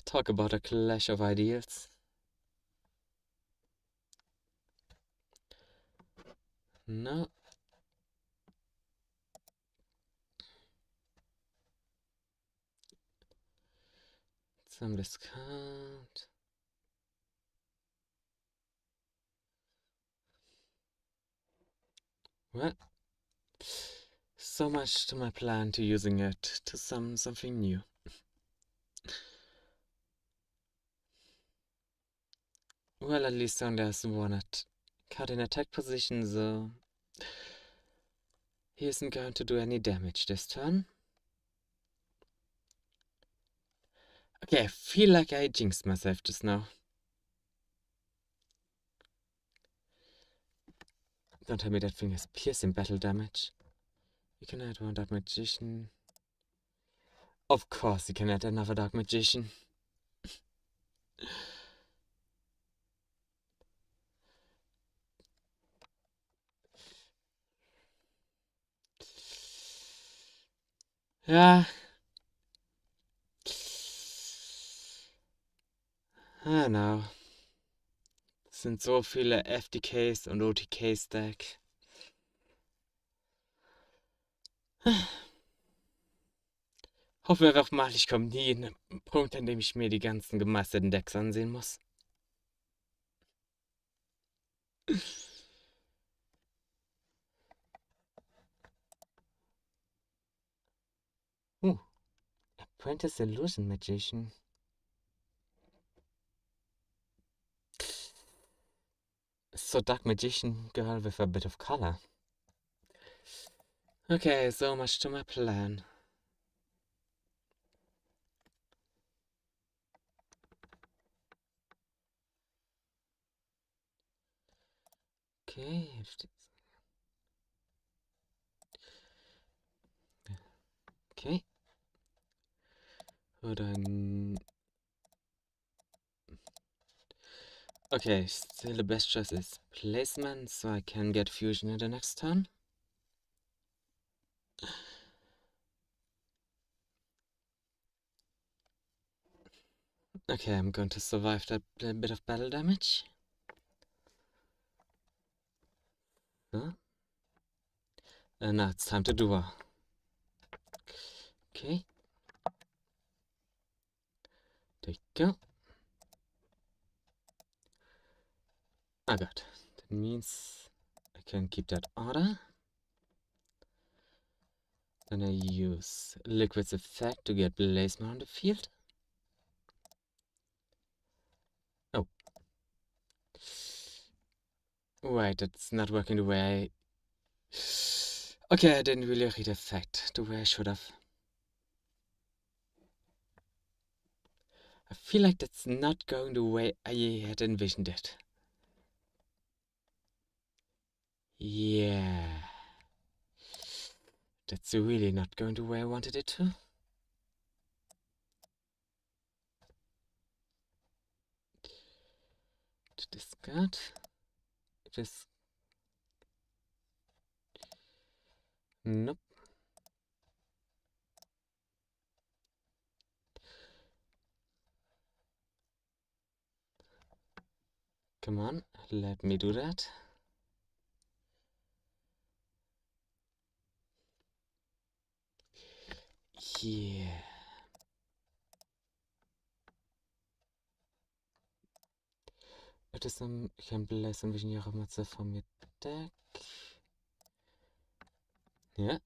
Talk about a clash of ideals. No. Some discount. Well, so much to my plan to using it to summon something new. Well, at least only has one card in attack position, so he isn't going to do any damage this turn. Okay, I feel like I jinxed myself just now. Don't tell me that thing has piercing battle damage. You can add one Dark Magician. Of course you can add another Dark Magician. Ja. I know. Es sind so viele FDKs und OTKs Deck. Hoffen wir einfach mal, ich komme nie in einen Punkt, an dem ich mir die ganzen gemeisterten Decks ansehen muss. Apprentice Illusion Magician. So Dark Magician girl with a bit of color. Okay, so much to my plan. Okay. Okay. Or then... Okay, still the best choice is placement, so I can get fusion in the next turn. Okay, I'm going to survive that bit of battle damage. Huh? And now it's time to duel. Okay. There you go. Oh god. That means I can keep that order. Then I use Liquid's effect to get Blazemore on the field. Oh. Wait, that's not working the way I... Okay, I didn't really read the effect the way I should have. I feel like that's not going the way I had envisioned it. Yeah. That's really not going the way I wanted it to. To discard. Just... Nope. Come on, let me do that. Yeah. It is some... Ich kann Blaze und Vision ihre Mütze von mir Deck. Yeah.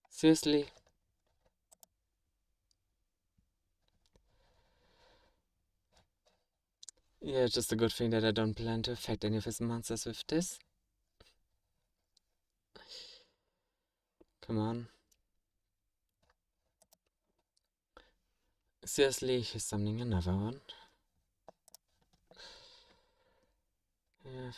Seriously? Yeah, just a good thing that I don't plan to affect any of his monsters with this. Come on. Seriously, he's summoning another one. Yeah.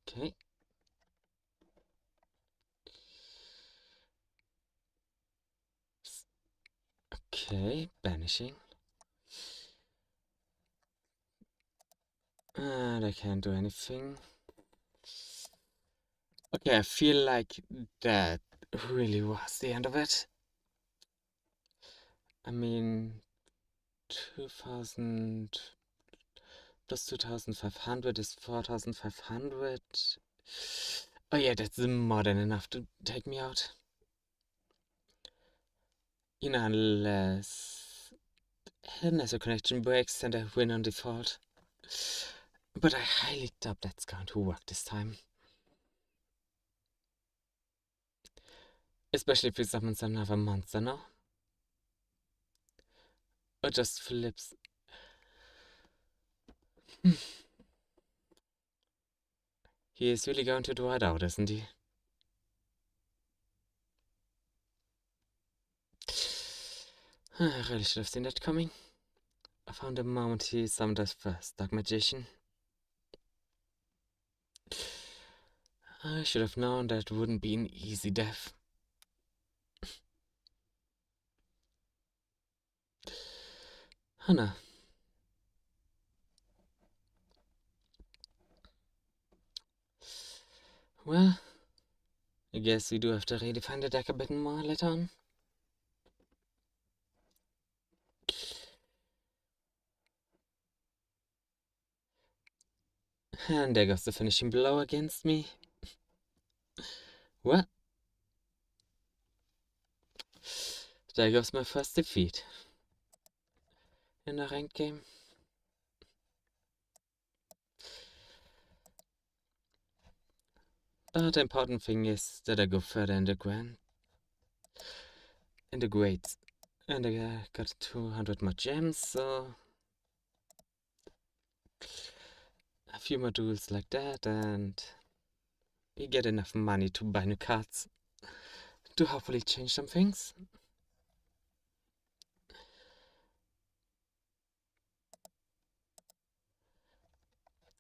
Okay. Okay, banishing. And I can't do anything. Okay, I feel like that really was the end of it. I mean, 2000 plus 2500 is 4500. Oh yeah, that's more than enough to take me out. You know, unless a connection breaks and I win on default. But I highly doubt that's going to work this time. Especially if he summons another monster now. Or just flips. He is really going to draw it out, isn't he? I really should have seen that coming. I found the moment he summoned us first, Dark Magician. I should have known that wouldn't be an easy death. Hannah. Well, I guess we do have to redefine the deck a bit more later on. And there goes the finishing blow against me. Well, there goes my first defeat in a ranked game. But the important thing is that I go further in the grades. And I got 200 more gems, so a few more duels like that, and we get enough money to buy new cards to hopefully change some things.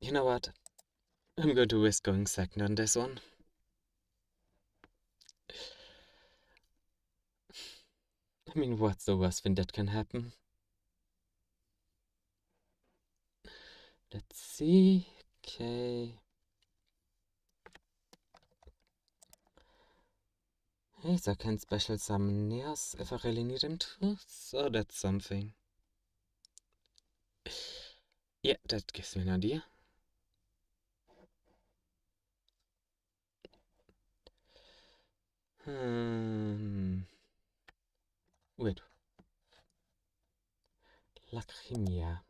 You know what? I'm going to risk going second on this one. I mean, what's the worst thing that can happen? Let's see. Okay. Hey, so I can special summon Neos if I really need him to, so that's something. Yeah, that gives me an idea. Wait. Lacrimia.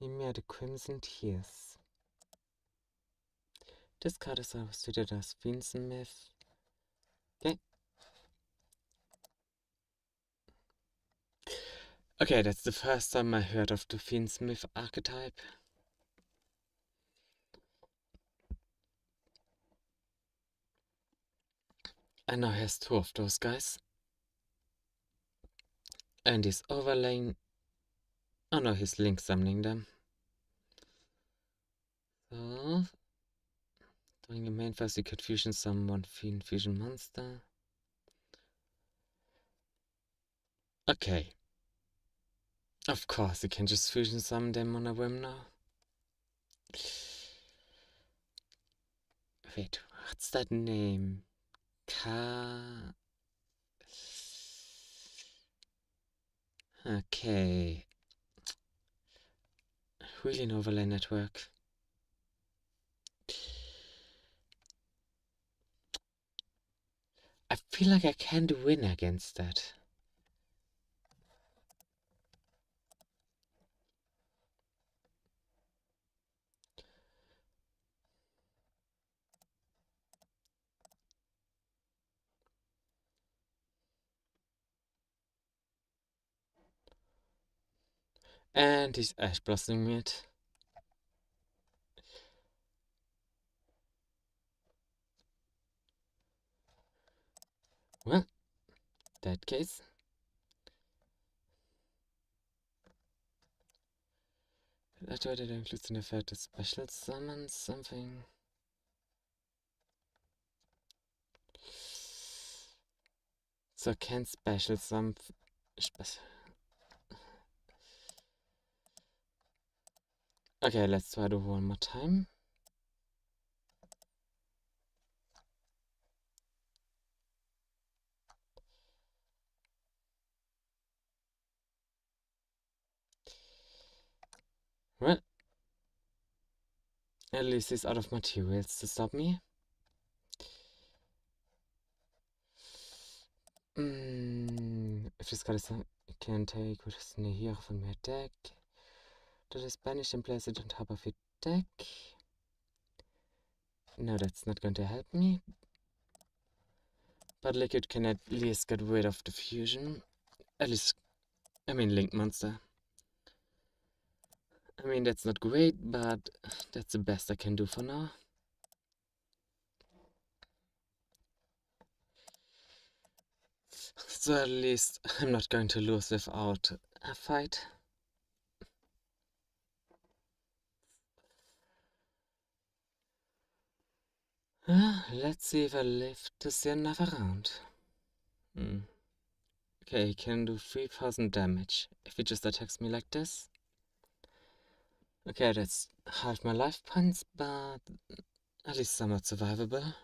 Himia the Crimson Tears. This card is always treated as Fiendsmith. Okay. Okay, that's the first time I heard of the Fiendsmith archetype. And now he has two of those guys. And he's overlaying. Oh no, he's link summoning them. So, during the main phase, you could fusion summon one Fiend Fusion monster. Okay. Of course, you can just fusion summon them on a whim now. Wait, what's that name? Okay. Really an overlay network. I feel like I can't win against that. And he's Ash Blossoming it. Well, that case. I thought it includes an effect to special summon something. So can special summon. Okay, let's try it one more time. Well, at least he's out of materials to stop me. If this card is you can take what is in here from your deck. That is banished and place it on top of your deck. No, that's not going to help me. But Liquid can at least get rid of the fusion. At least, I mean Link Monster. I mean, that's not great, but that's the best I can do for now. So at least I'm not going to lose without a fight. Let's see if I live to see another round. Okay, he can do 3000 damage if he just attacks me like this. Okay, that's half my life points, but at least somewhat survivable.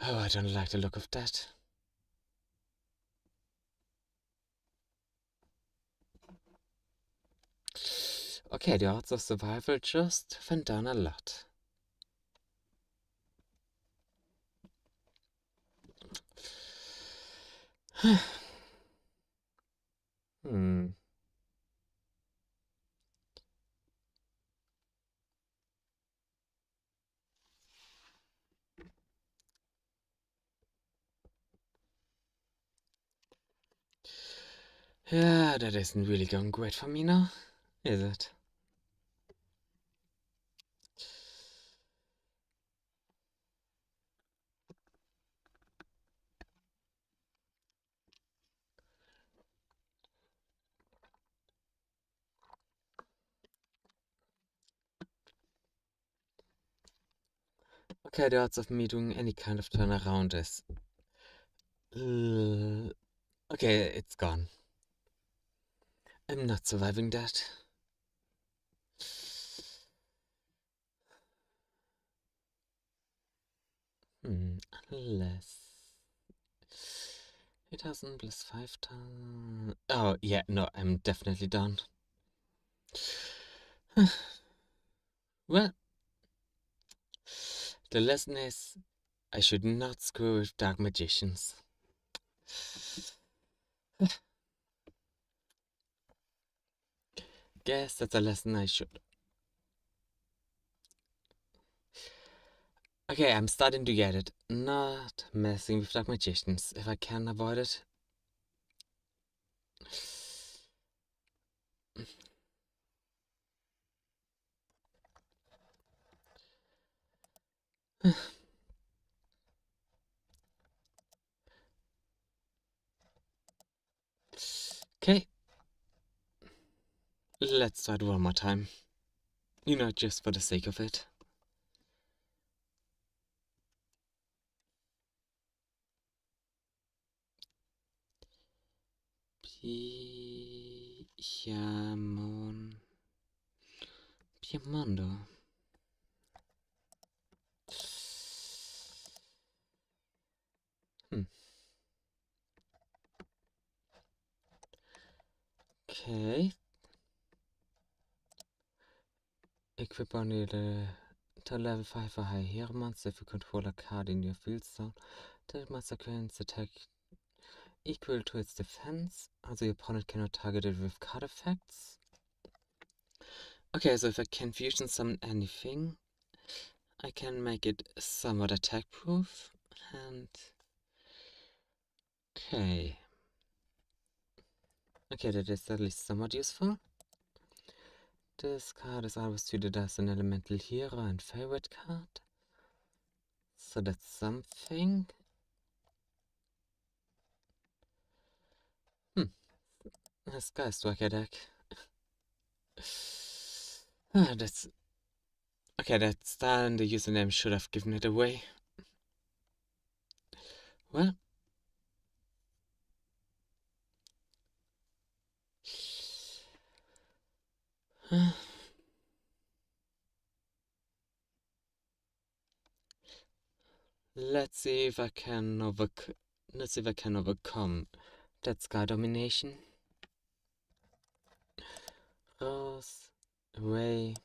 Oh, I don't like the look of that. Okay, the odds of survival just went down a lot. Hmm. Yeah, that isn't really going great for me now, is it? Okay, the odds of me doing any kind of turnaround is... okay, it's gone. I'm not surviving that. Unless... 8,000 plus 5,000... Oh, yeah, no, I'm definitely done. Well, the lesson is I should not screw with dark magicians. Guess that's a lesson I should. Okay, I'm starting to get it. Not messing with dark magicians if I can avoid it. Okay. Let's start one more time. You know, just for the sake of it. Piemondo. Okay. Equip only to level 5 or higher hero monster. If you control a card in your field zone, that monster gains attack equal to its defense. Also, your opponent cannot target it with card effects. Okay, so if I can fusion summon anything, I can make it somewhat attack proof. And okay. Okay, that is at least somewhat useful. This card is always treated as an elemental hero and favorite card. So that's something. A Sky Striker deck. That's... okay, that star and the username should have given it away. Well... let's see if I can overcome that Sky domination. Rose, away,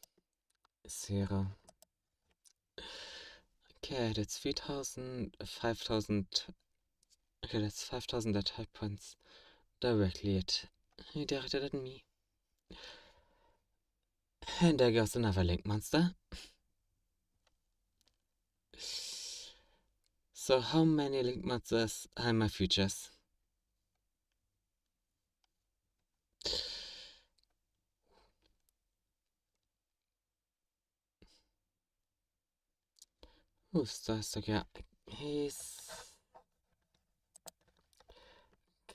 0. Okay, that's 3,000, 5,000. Okay, that's 5,000 attack points directly directed at me. And there goes another Link monster. So how many Link monsters are in my futures? Who's das? Okay, he's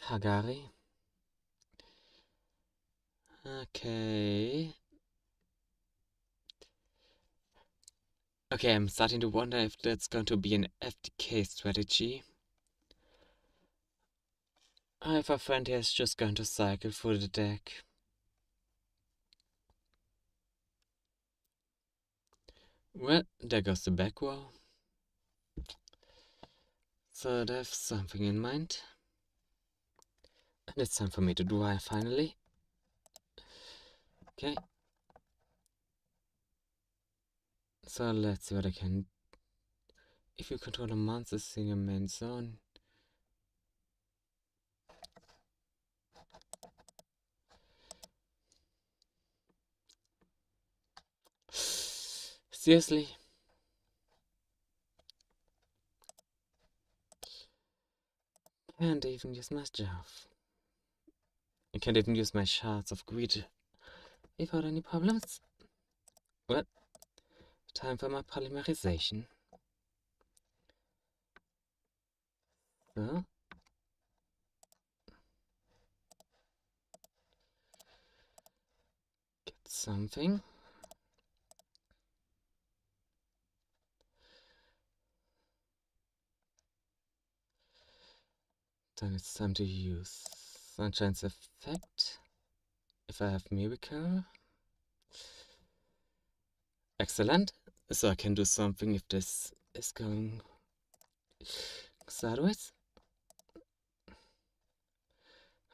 Kagari. Okay. Okay, I'm starting to wonder if that's going to be an FTK strategy. I have a friend who's just going to cycle through the deck. Well, there goes the back row. So I have something in mind. And it's time for me to do finally. Okay. So let's see what I can. If you control a monster in your main zone, seriously? Can't even use my staff. I can't even use my shards of greed without any problems. Well, time for my polymerization. So. Get something. Then it's time to use Sunshine's effect. If I have Miracle. Excellent. So I can do something if this is going sideways.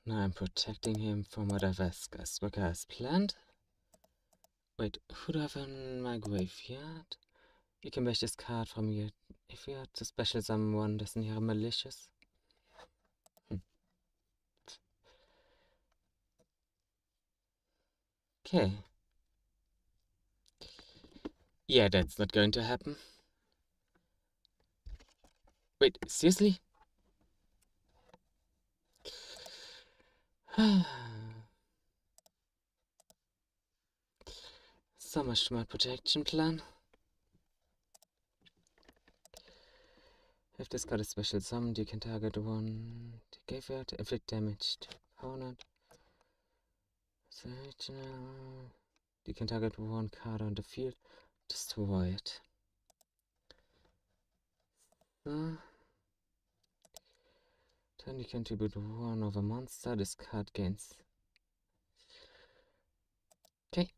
Now I'm protecting him from whatever Skywalker has planned. Wait, who do I have in my graveyard? You can bash this card from your if you had to special someone doesn't hear malicious. Okay. Yeah, that's not going to happen. Wait, seriously? So much to my protection plan. If this card is special summoned, you can target one graveyard to inflict damage to opponent. So, you can target one card on the field, destroy it. So, then you can tribute one of a monster, this card gains. Okay.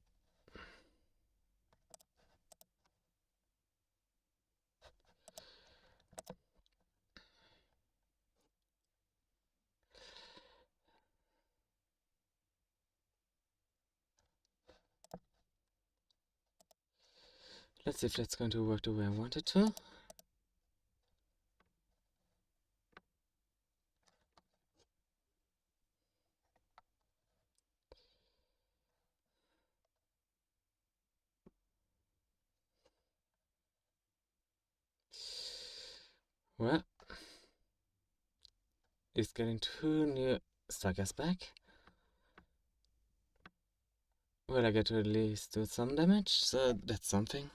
Let's see if that's going to work the way I want it to. Well, it's getting too near Strikers back. Well, I get to at least do some damage, so that's something.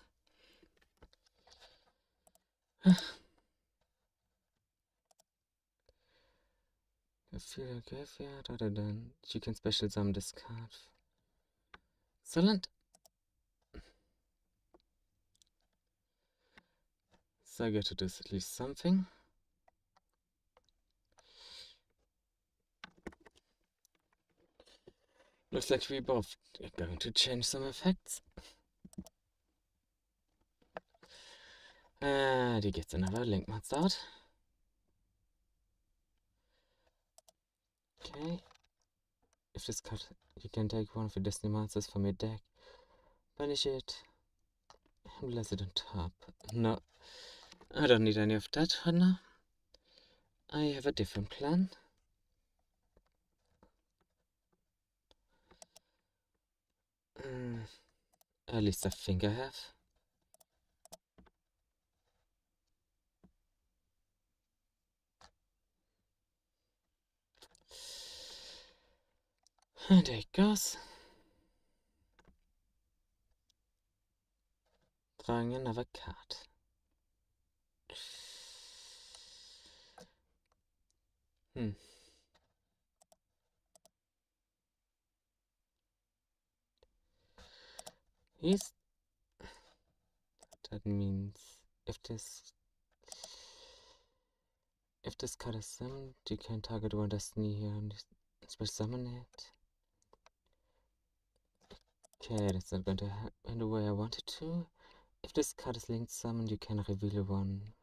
I feel a graveyard other than you can special summon this card. Excellent. So I get to do at least something. Looks like we both are going to change some effects. And he gets another link monster out. Okay. If this card, you can take one of the Destiny monsters from your deck, banish it, and place it on top. No, I don't need any of that right now. I have a different plan. At least I think I have. And there it goes. Drawing another card. Yes. That means if this card is summoned, you can target one Destiny here and special summon it. Okay, that's not going to happen the way I wanted to. If this card is linked summoned, you can reveal one.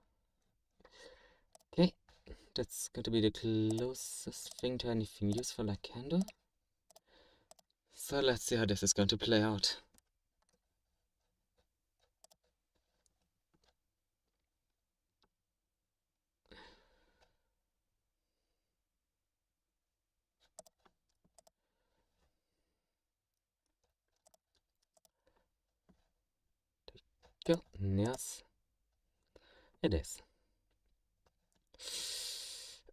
Okay, that's going to be the closest thing to anything useful I can do. So let's see how this is going to play out. Go. Yes. It is.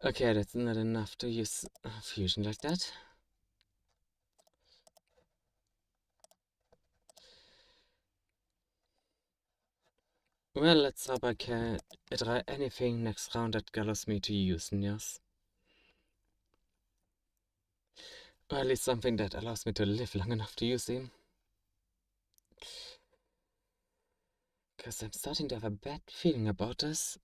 Okay, that's not enough to use fusion like that. Well, let's hope I can try anything next round that allows me to use Nyas. Or at least something that allows me to live long enough to use him. Because I'm starting to have a bad feeling about this.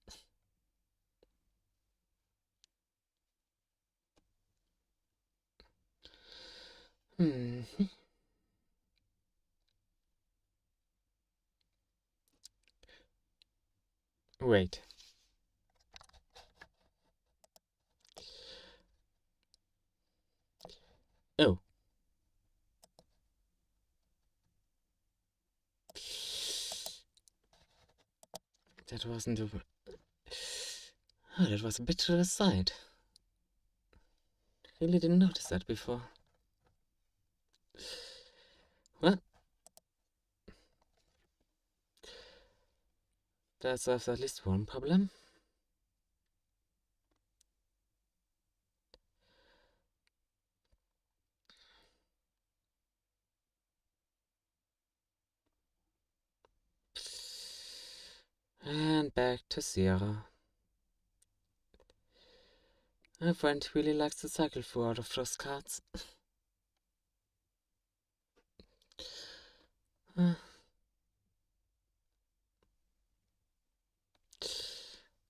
Wait. Oh. That wasn't a... Oh, that was a bit to the side. Really didn't notice that before. Well, that solves at least one problem. And back to 0. My friend really likes to cycle through out of those cards.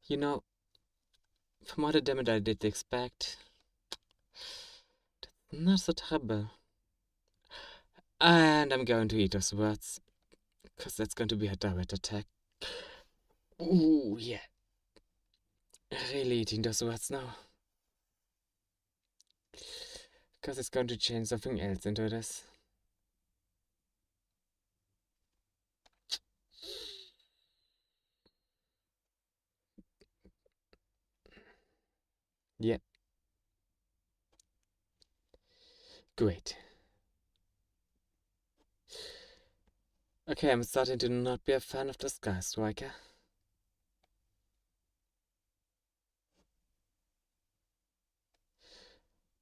You know, from all the damage I did expect, not so terrible. And I'm going to eat those words, because that's going to be a direct attack. Ooh, yeah. Really eating those words now. Because it's going to change something else into this. Yeah. Great. Okay, I'm starting to not be a fan of the Sky Striker.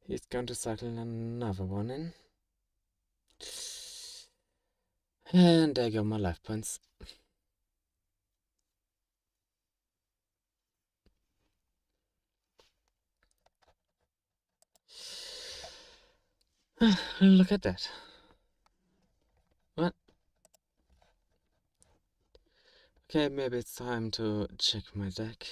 He's going to cycle another one in. And there go my life points. Look at that. What? Okay, maybe it's time to check my deck.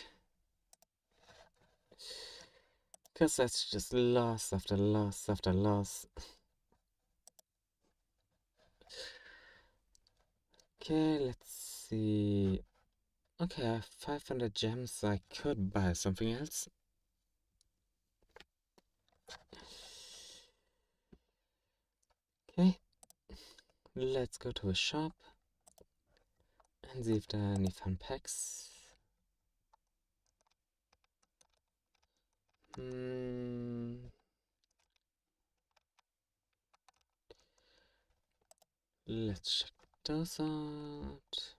Because that's just loss after loss after loss. Okay, let's see. Okay, I have 500 gems. I could buy something else. Okay, let's go to a shop and see if there are any fun packs. Let's check those out.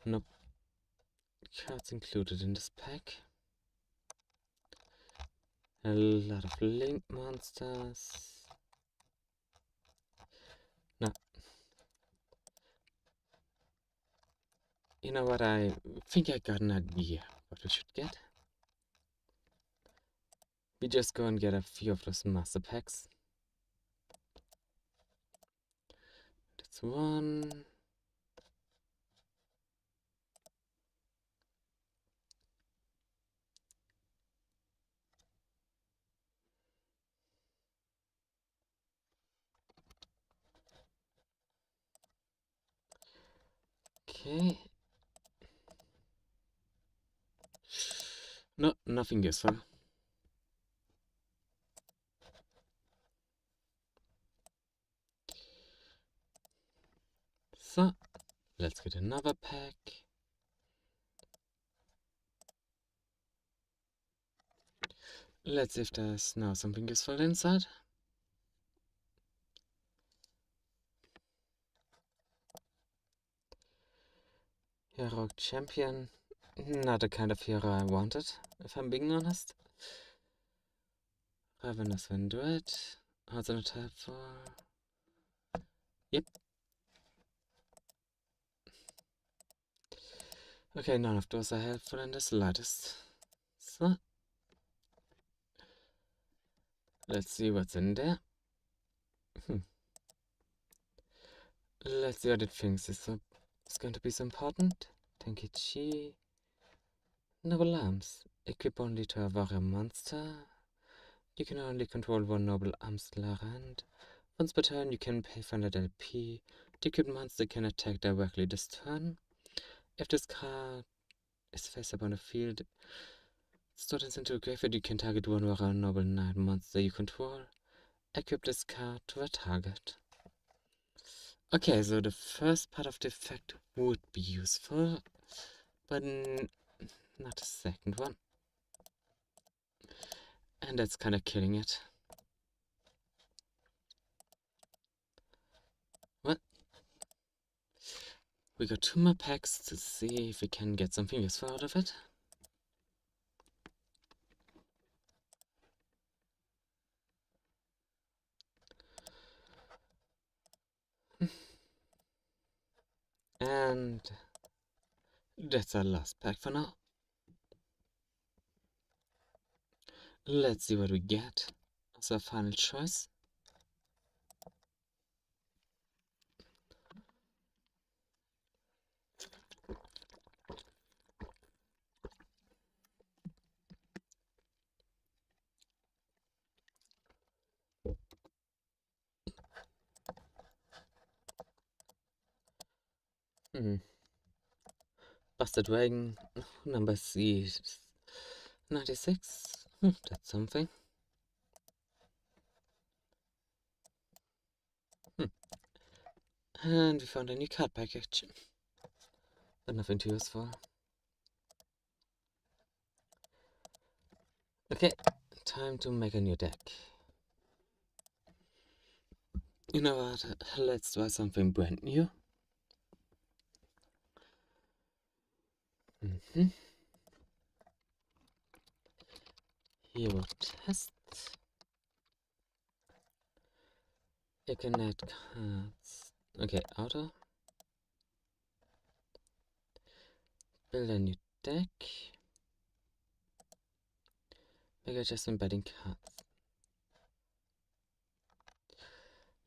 Nope. Cards included in this pack. A lot of link monsters. No. You know what? I think I got an idea what we should get. We just go and get a few of those master packs. That's one. Okay. No, nothing useful. So, let's get another pack. Let's see if there's now something useful inside. Hero champion. Not the kind of hero I wanted, if I'm being honest. Ravenous Duel. Also not helpful. Yep. Okay, none of those are helpful in the slightest. So, let's see what's in there. Let's see what it thinks is going to be so important. Tenkichi. Noble arms. Equip only to a warrior monster. You can only control one noble arms land. Once per turn, you can pay 500 LP. The equipped monster can attack directly this turn. If this card is face up on the field, store this into a graveyard, you can target one warrior noble knight monster you control. Equip this card to a target. Okay, so the first part of the effect would be useful, but not the second one. And that's kind of killing it. What? We got 2 more packs to see if we can get something useful out of it. And that's our last pack for now. Let's see what we get as our final choice. Busted Dragon, number C, 96. That's something. And we found a new card package, but nothing too useful. Okay, time to make a new deck. You know what? Let's try something brand new. Hero test. You can add cards. Okay, auto. Build a new deck. Make adjustment betting cards.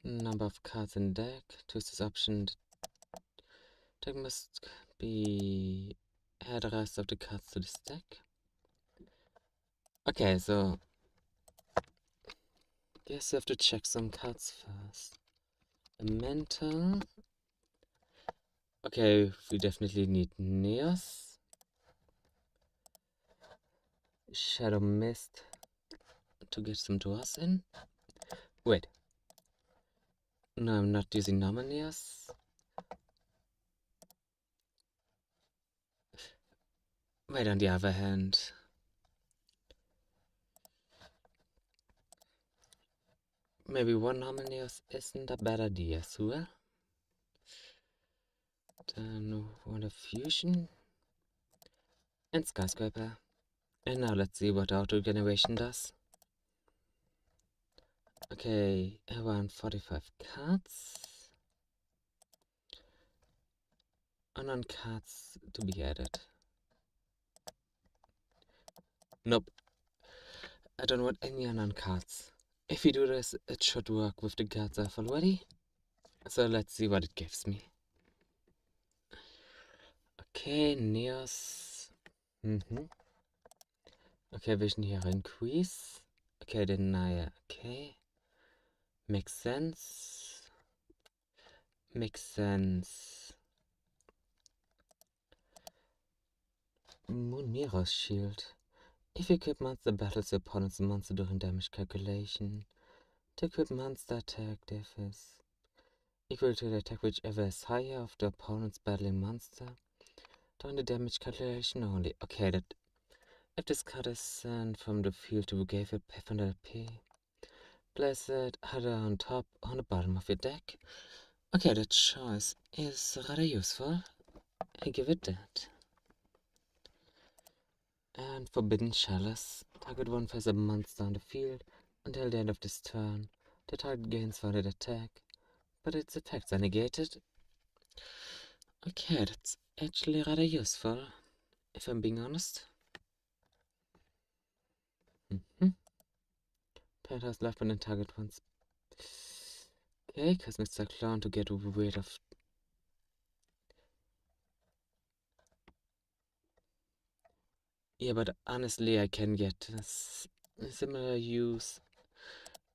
Number of cards in deck. Choose this option. Deck must be add the rest of the cards to this deck. Okay, so guess you have to check some cards first. A mental. Okay, we definitely need Neos. Shadow Mist to get some draws in. Wait. No, I'm not using normal Neos. Wait, on the other hand. Maybe one normal Neos isn't a bad idea as well. Then one of Fusion. And Skyscraper. And now let's see what auto generation does. Okay, around 45 cards. Unknown cards to be added. Nope. I don't want any unknown cards. If we do this, it should work with the cards I have already. So let's see what it gives me. Okay, Neos. Okay, Vision here increase. Okay, Denier. Okay. Makes sense. Makes sense. Moon Mirror's Shield. If you equip monster battles your opponent's monster during damage calculation, the equip monster attack is equal to the attack whichever is higher of the opponent's battling monster during the damage calculation only. Okay, that if this card is sent from the field to graveyard, pay 500 P. Place it either on top or on the bottom of your deck. Okay, that choice is rather useful. I give it that. And Forbidden Chalice. Target one plays a monster on the field until the end of this turn. The target gains further attack, but its effects are negated. Okay, that's actually rather useful, if I'm being honest. Pet has left when the target once. Okay, Cosmic Cyclone to get rid of. Yeah, but honestly, I can get a similar use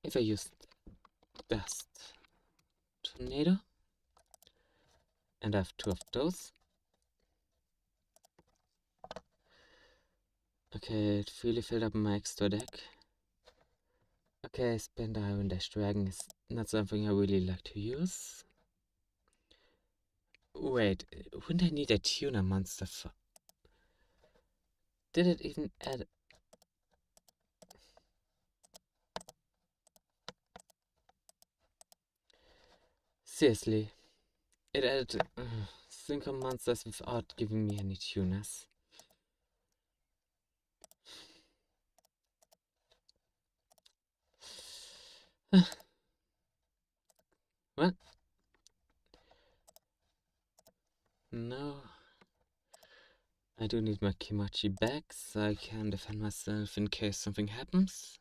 if I use Dust Tornado. And I have two of those. Okay, it really filled up my extra deck. Okay, Spend Iron Dash Dragon is not something I really like to use. Wait, wouldn't I need a tuner monster for... Did it even add... Seriously, it added single monsters without giving me any tuners. What? No. I do need my Kimachi back, so I can defend myself in case something happens.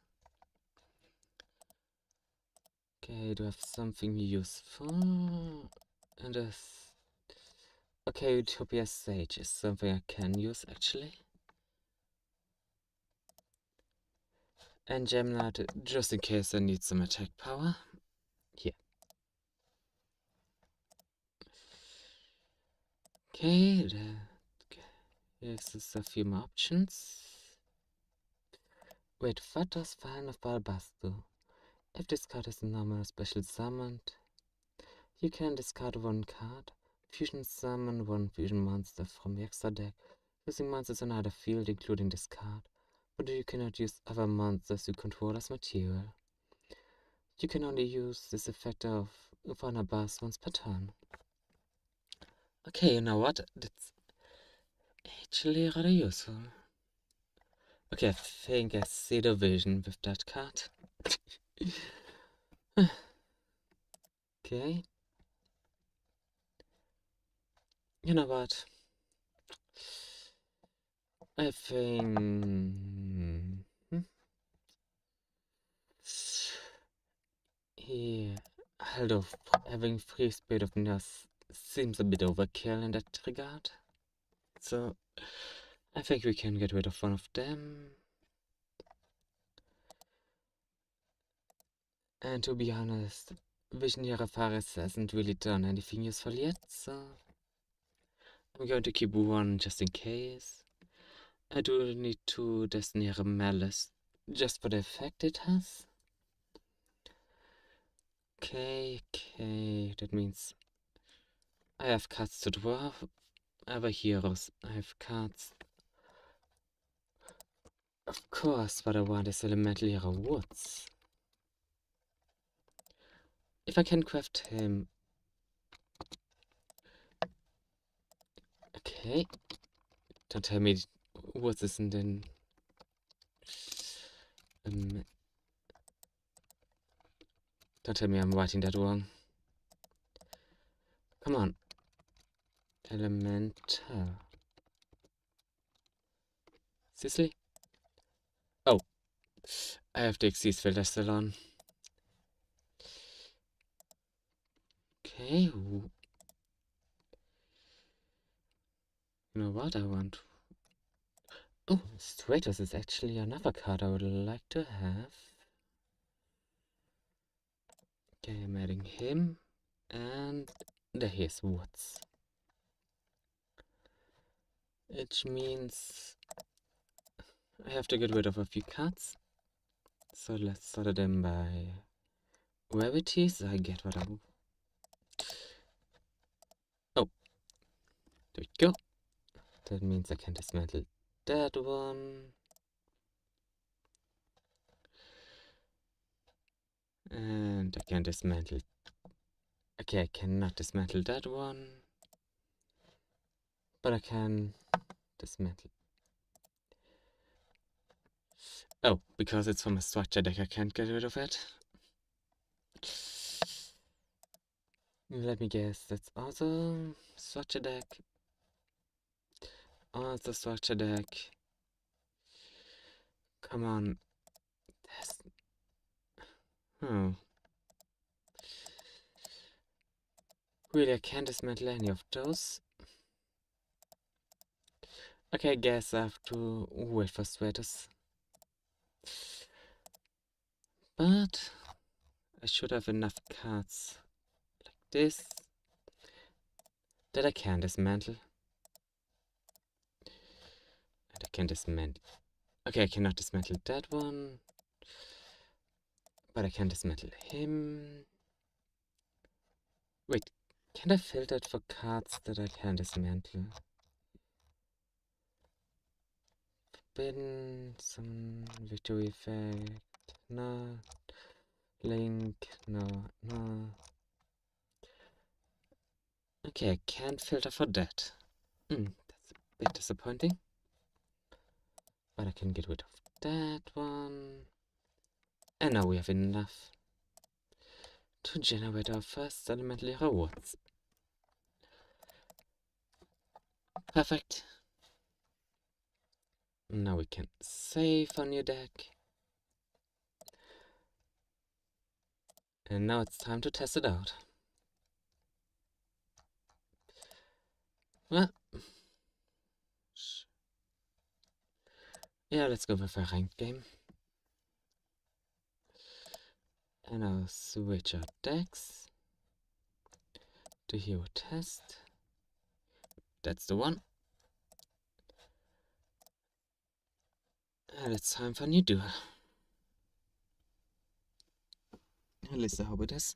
Okay, do I have something useful? And okay, Utopia Sage is something I can use actually. And Gemini, just in case I need some attack power. Here. Okay, here's just a few more options. Wait, what does Fan of Balbas do? If this card is normal or special summoned, you can discard one card, fusion summon one fusion monster from the extra deck, using monsters on either field, including this card, but you cannot use other monsters you control as material. You can only use this effect of Ufana Bass once per turn. Okay, you know what? That's actually rather useful. Okay, I think I see the vision with that card. Okay. You know what? I think... Yeah, although having free Spirit of Nurse seems a bit overkill in that regard. So, I think we can get rid of one of them. And to be honest, Visionary Faris hasn't really done anything useful yet, so I'm going to keep one just in case. I do need to Destiny Malice just for the effect it has. Okay, that means I have cards to draw. Other heroes, I have cards. Of course, what I want is Elemental Hero Woods. If I can craft him... Okay. Don't tell me Woods isn't in... Don't tell me I'm writing that wrong. Come on. Elemental. Seriously? Oh. I have the Xyz filter still on. Okay. You know what I want? Oh, Stratos is actually another card I would like to have. Okay, I'm adding him. And there he is, Woods. Which means I have to get rid of a few cards. So let's sort them by rarities. I get what I want. Oh, there we go. That means I can dismantle that one. And I can dismantle... Okay, I cannot dismantle that one. But I can dismantle. Oh, because it's from a structure deck, I can't get rid of it. Let me guess, that's also structure deck. Also structure deck. Come on. That's... Oh. Really, I can't dismantle any of those. Okay, I guess I have to wait for Stratus. But I should have enough cards like this that I can dismantle. And I can dismantle. Okay, I cannot dismantle that one. But I can dismantle him. Wait, can I filter it for cards that I can dismantle? Forbidden, some victory effect. No. Link, no, no. Okay, I can't filter for that. That's a bit disappointing. But I can get rid of that one. And now we have enough to generate our first elemental rewards. Perfect. Now we can save on your deck. And now it's time to test it out. Well, yeah, let's go with a ranked game. And I'll switch our decks to hero test. That's the one. And it's time for a new duel. At least I hope it is.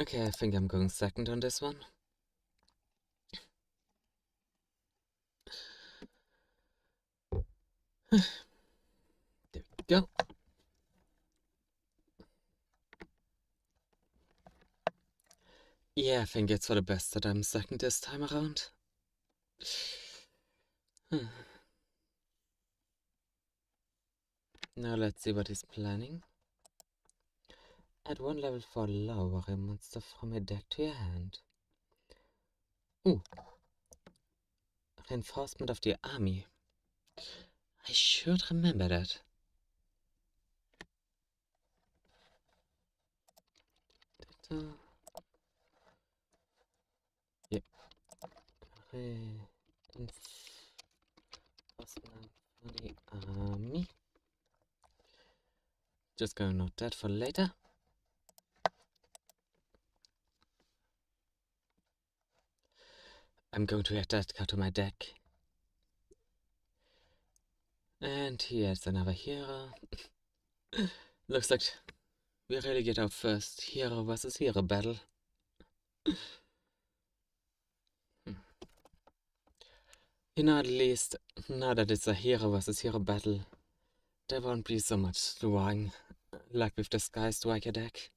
Okay, I think I'm going second on this one. There we go. Yeah, I think it's for the best that I'm second this time around. Now let's see what he's planning. Add one level for lower a monster from a deck to your hand. Ooh. Reinforcement of the army. I should remember that. Yep. Reinforcement for the army. Just gonna note that for later. I'm going to add that card to my deck. And here's another hero. Looks like we really get our first hero versus hero battle. You know, at least now that it's a hero versus hero battle, there won't be so much drawing like with the Sky Striker deck.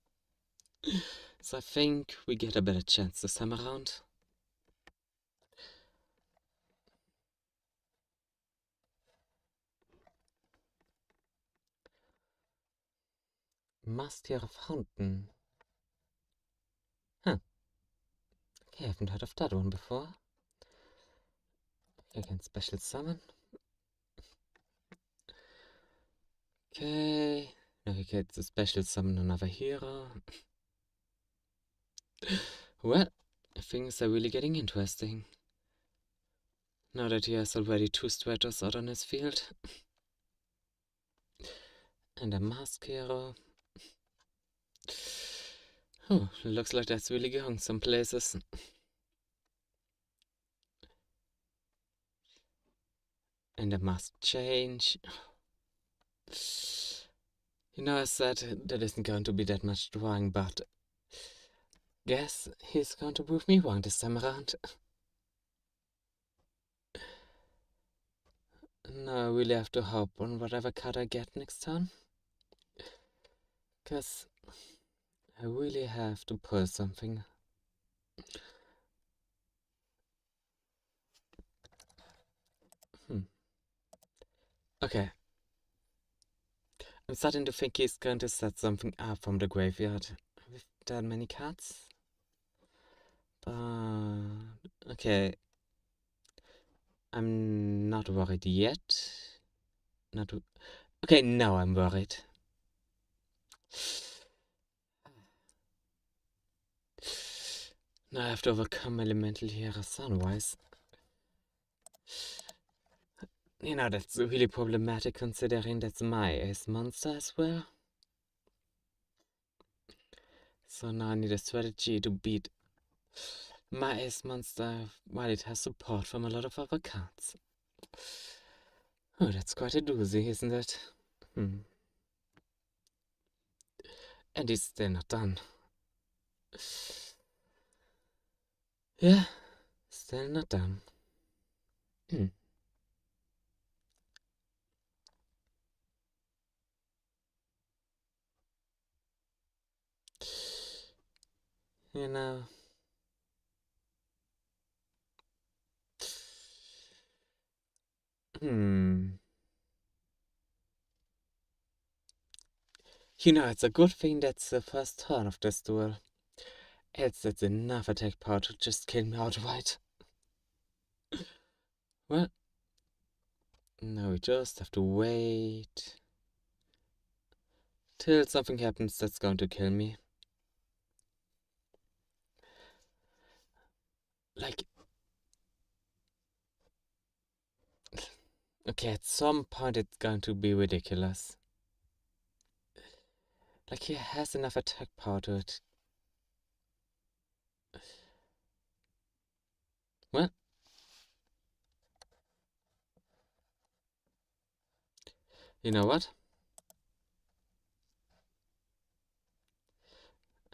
So I think we get a better chance this time around. Master of Fountain. Huh. Okay, I haven't heard of that one before. I can special summon. Okay. Now we get to special summon another hero. Well, things are really getting interesting. Now that he has already 2 Stratos out on his field. And a mask hero. Oh, looks like that's really going some places. And a mask change. You know, I said there isn't going to be that much drawing, but guess he's going to prove me wrong this time around. Now I really have to hope on whatever card I get next turn. Cause I really have to pull something. Okay. I'm starting to think he's going to set something up from the graveyard. With that many cards? But okay. I'm not worried yet. Not okay, now I'm worried. Now I have to overcome elemental here sunwise. You know, that's really problematic considering that's my ace monster as well. So now I need a strategy to beat my ace monster while it has support from a lot of other cards. Oh, that's quite a doozy, isn't it? And it's still not done. Yeah, still not done. You know. You know, it's a good thing that's the first turn of this duel. Else that's enough attack power to just kill me outright. Well, now we just have to wait till something happens that's going to kill me. Like, okay, at some point it's going to be ridiculous. Like, he has enough attack power to it. Well, you know what?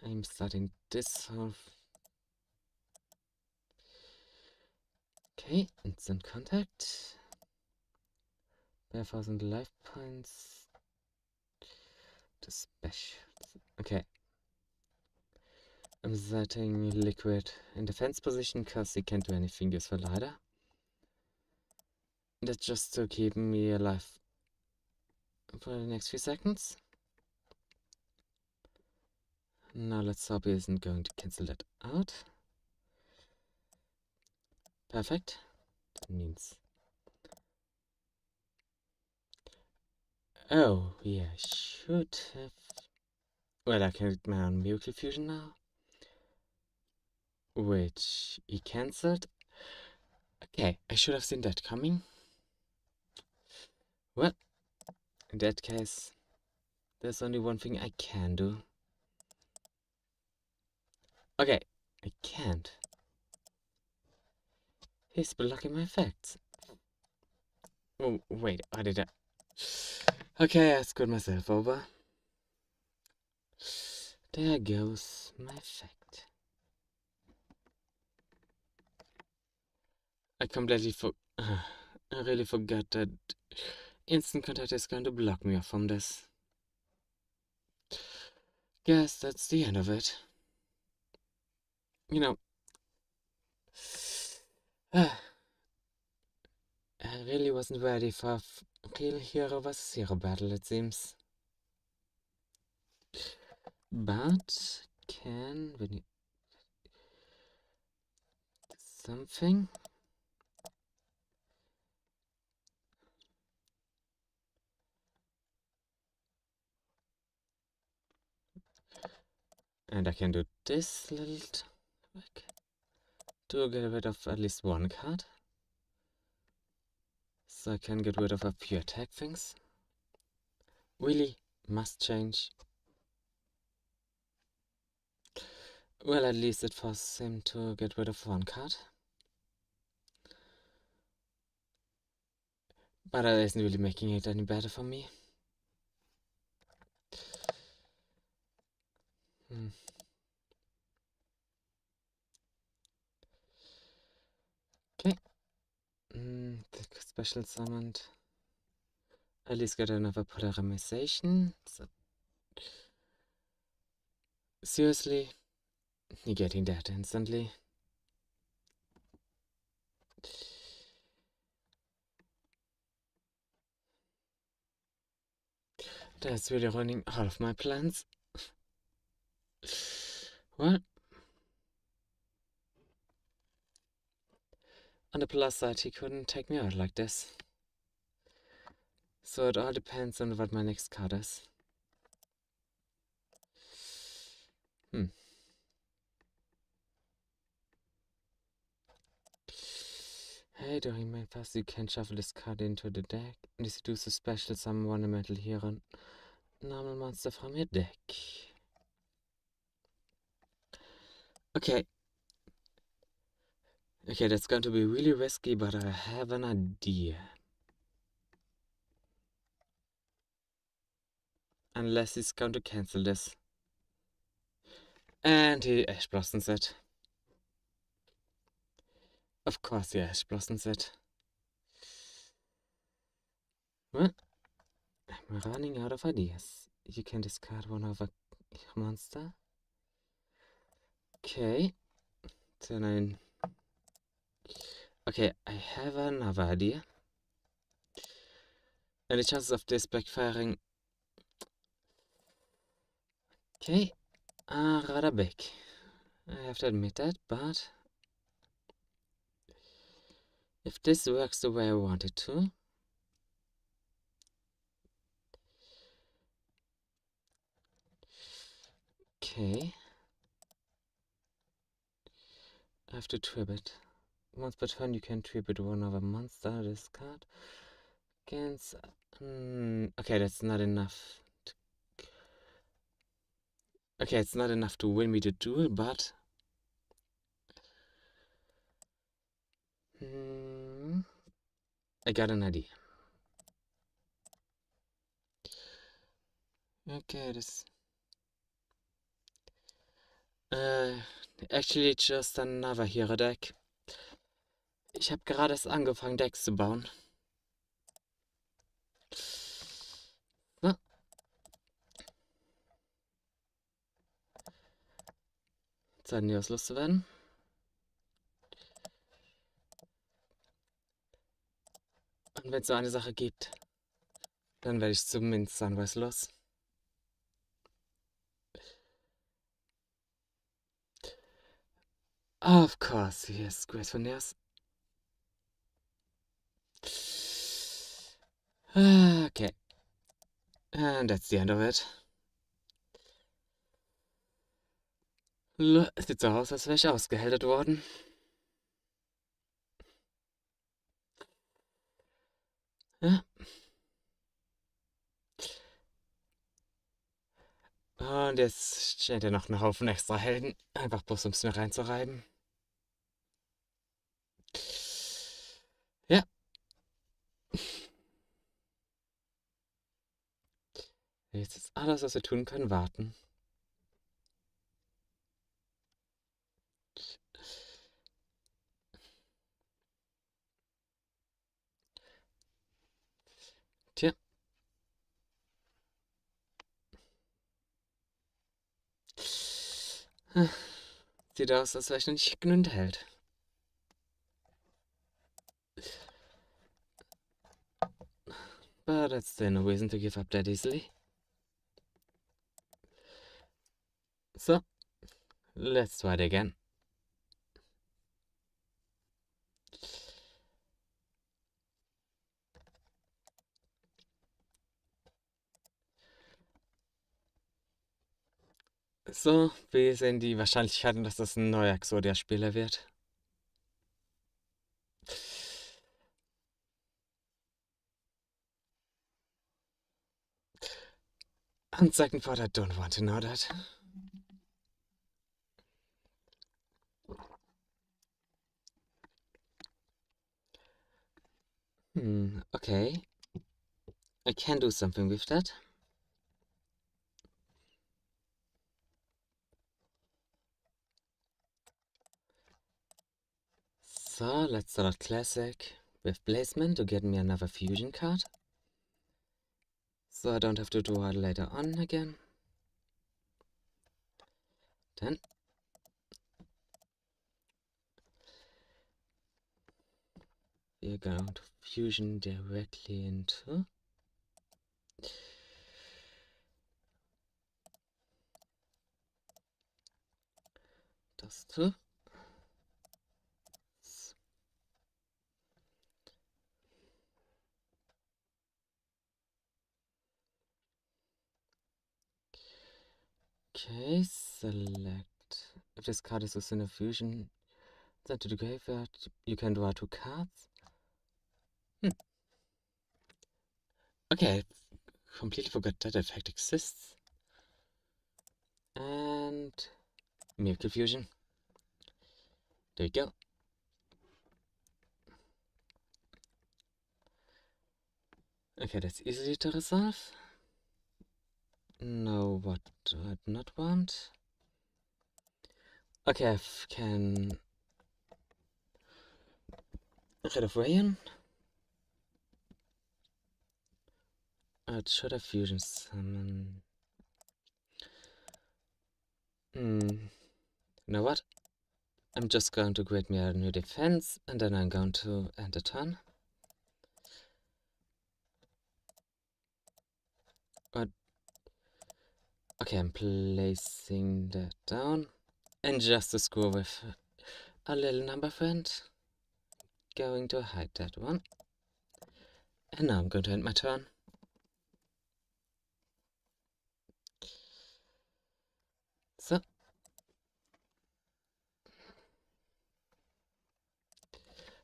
I'm starting this off. Okay, instant contact. 5,000 life points. The special. Okay. I'm setting Liquid in defense position because he can't do anything useful either. That's just to keep me alive for the next few seconds. Now let's hope he isn't going to cancel that out. Perfect. That means... Oh, yeah, I should have... Well, I can get my own Miracle Fusion now. Which he cancelled. Okay, I should have seen that coming. Well, in that case, there's only one thing I can do. Okay, I can't. He's blocking my effects. Oh, wait, I did that. Okay, I screwed myself over. There goes my effect. I completely I really forgot that instant contact is going to block me off from this. Guess that's the end of it. You know, I really wasn't ready for a real hero vs. hero battle, it seems. But can we something? And I can do this little trick to get rid of at least one card. So I can get rid of a few attack things. Really must change. Well, at least it forces him to get rid of one card. But that isn't really making it any better for me. Okay. The special summoned. At least get another polarization. So Seriously? You're getting that instantly? That's really ruining all of my plans. Well, on the plus side, he couldn't take me out like this. So it all depends on what my next card is. Hey, during my pass you can shuffle this card into the deck and introduce a special summon one elemental hero normal monster from your deck. Okay. Okay, that's going to be really risky, but I have an idea. Unless he's going to cancel this. And he Ash Blossoms it. Of course he Ash Blossoms it. Well, I'm running out of ideas. You can discard one of a monster. Okay. Then okay, I have another idea. And the chances of this backfiring... Okay, are rather big. I have to admit that, but... if this works the way I want it to... Okay. I have to tribute. Once per turn you can tribute one of a monster, this card. Against... okay, that's not enough. Okay, it's not enough to win me the duel, but... I got an idea. Okay, this... actually just another hero deck. Ich habe gerade erst angefangen, Decks zu bauen. So. Zeit, Neos loszuwerden. Und wenn es so eine Sache gibt, dann werde ich zumindest Sunrise los. Of course, yes, Graceful Neos. Okay. And that's the end of it. Es sieht so aus, als wäre ich ausgehältert worden. Ja. Und jetzt steht ja noch ein Haufen extra Helden. Einfach bloß, um es mir reinzureiben. Ja. Jetzt ist alles, was wir tun können, warten. Tja. Sieht aus, als wäre ich noch nicht genügend Held. But that's still no reason to give up that easily. So, let's try it again. So, wie sehen die Wahrscheinlichkeiten, dass das ein neuer Exodia-Spieler wird? And second part, I don't want to know that. Okay. I can do something with that. So, let's start classic with placement to get me another fusion card. So I don't have to draw it later on again. Then we're going to fusion directly into das two. Okay, select. If this card is within a fusion, then to the graveyard, you can draw 2 cards. Okay, I completely forgot that effect exists. And Miracle Fusion. There we go. Okay, that's easy to resolve. No, what do I not want? Okay, I can rid of Rayon. It should have fusion summon. You know what? I'm just going to create me a new defense, and then I'm going to end the turn. But okay, I'm placing that down. And just to screw with a little number friend, going to hide that one. And now I'm going to end my turn. So.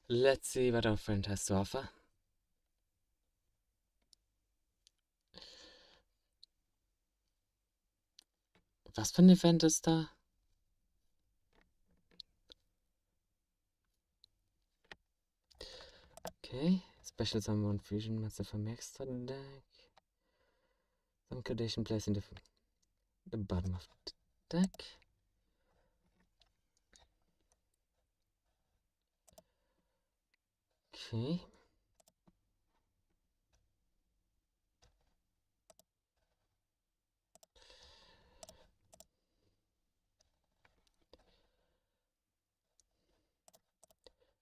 Let's see what our friend has to offer. Was für ein Event ist da? Okay, special summon fusion monster from extra deck. Some condition placed in the bottom of the deck. Okay.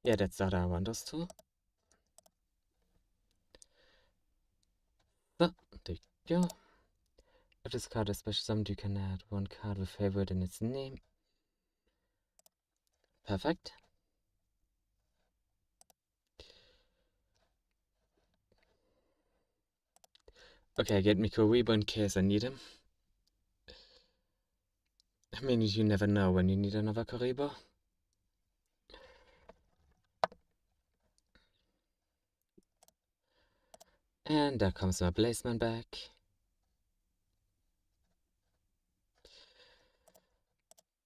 Yeah, that's what I want us to. So, there you go. If this card is special summoned, you can add 1 card with favorite in its name. Perfect. Okay, get me Karibo in case I need him. I mean, you never know when you need another Karibo. And there comes my Blazeman back.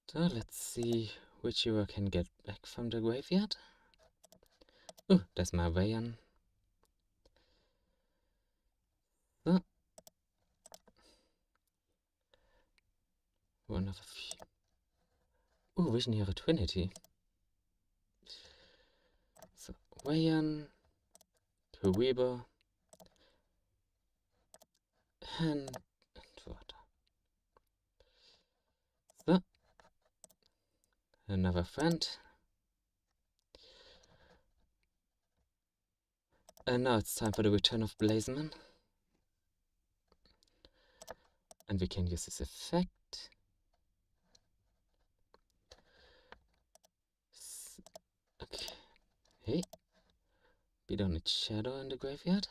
So let's see which hero can get back from the graveyard. Oh, that's my Rayon. So, one of a few. Oh, Vision Hero Trinity. So, Rayon, Karibo, and water. So, another friend. And now it's time for the return of Blazeman. And we can use this effect. Okay. Hey. We don't need Shadow in the graveyard.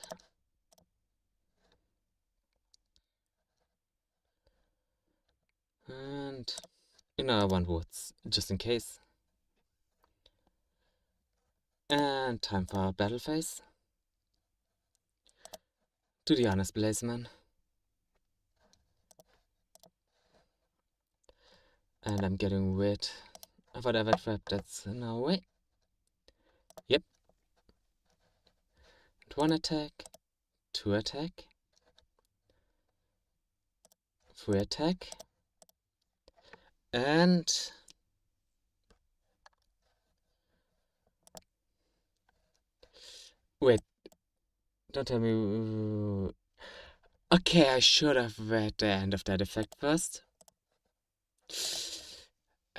And I want Woods, just in case. And time for our battle phase. To the honest Blazeman. And I'm getting rid of whatever trap that's in our way. Yep. And 1 attack, 2 attack, 3 attack, and wait, don't tell me. Okay, I should have read the end of that effect first.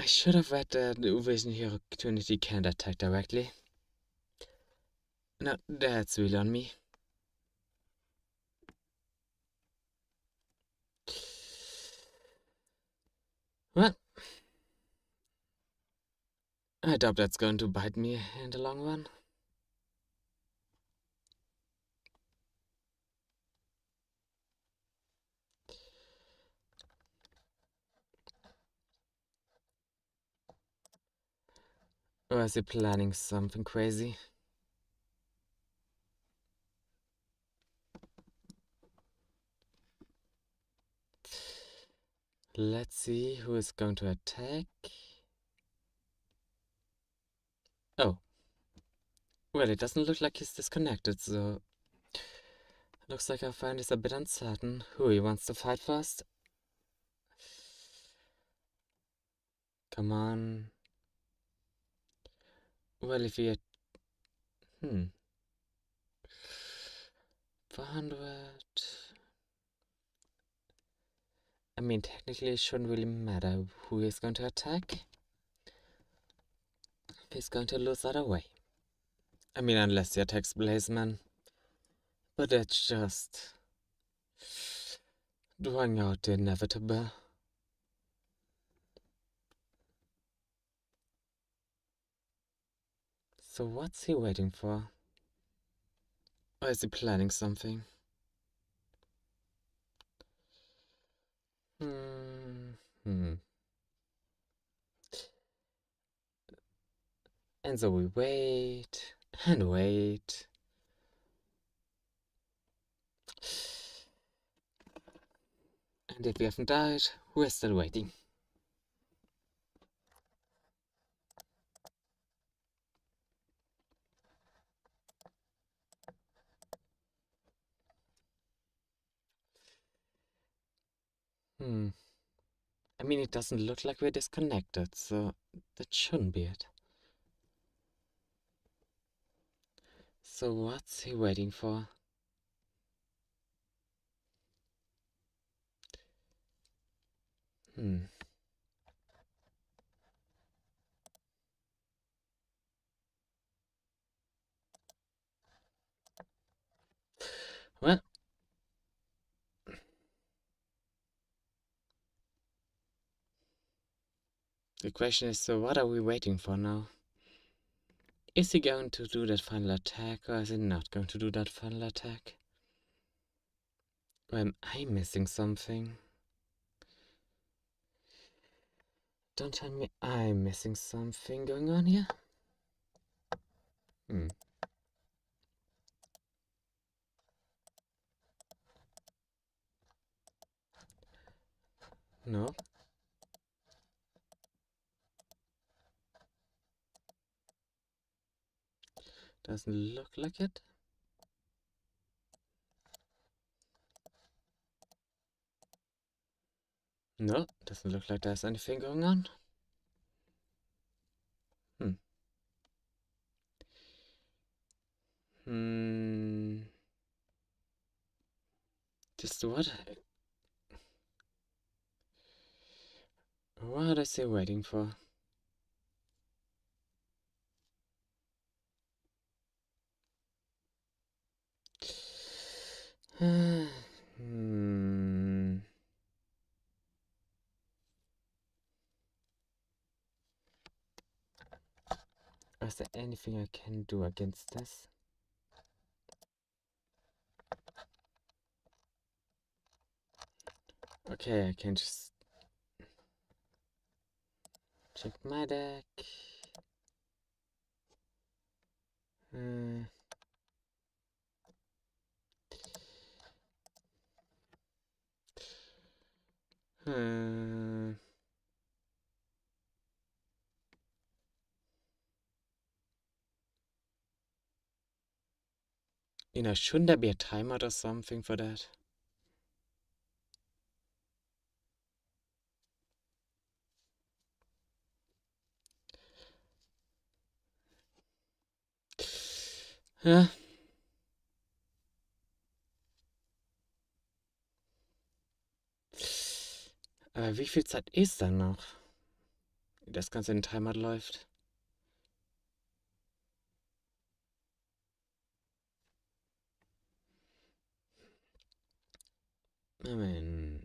I should have read that Vision Hero Trinity can't attack directly. No, that's really on me. Well, I doubt that's going to bite me in the long run. Or is he planning something crazy? Let's see who is going to attack. Oh. Well, it doesn't look like he's disconnected, so... Looks like our friend is a bit uncertain who he wants to fight first. Come on. Well, if he... 400... I mean, technically it shouldn't really matter who he's going to attack. He's going to lose either way. I mean, unless he attacks Blazeman. But that's just... drawing out the inevitable. So what's he waiting for? Or is he planning something? And so we wait and wait. And if we haven't died, we're still waiting. I mean, it doesn't look like we're disconnected, so that shouldn't be it. So what's he waiting for? Well, the question is, so what are we waiting for now? Is he going to do that final attack, or is he not going to do that final attack? Or am I missing something? Don't tell me I'm missing something going on here. No. Doesn't look like it. No, doesn't look like there's anything going on. Just what? What is he waiting for? Is there anything I can do against this? Okay, I can just check my deck. You know, shouldn't there be a timeout or something for that? Ja. Aber wie viel Zeit ist da noch? das Ganze in Timer läuft. Amen.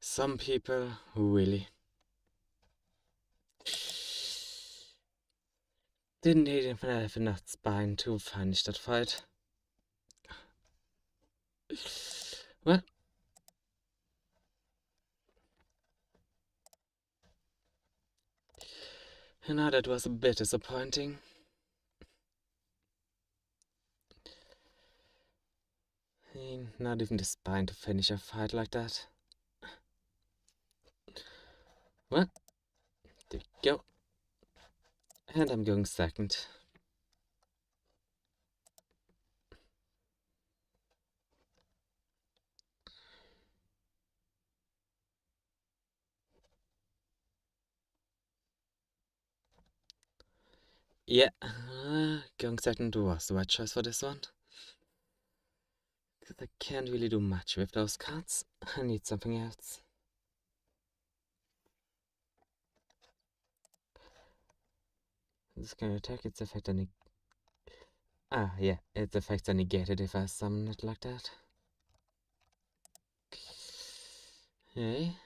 Some people really didn't even have enough spine to finish that fight. Well, you know, that was a bit disappointing. Not even the spine to finish a fight like that. Well, there we go. And I'm going second. Yeah, going second was the right choice for this one. Because I can't really do much with those cards. I need something else. This can attack, its effect on yeah, its effects are negated if I summon it like that. Okay.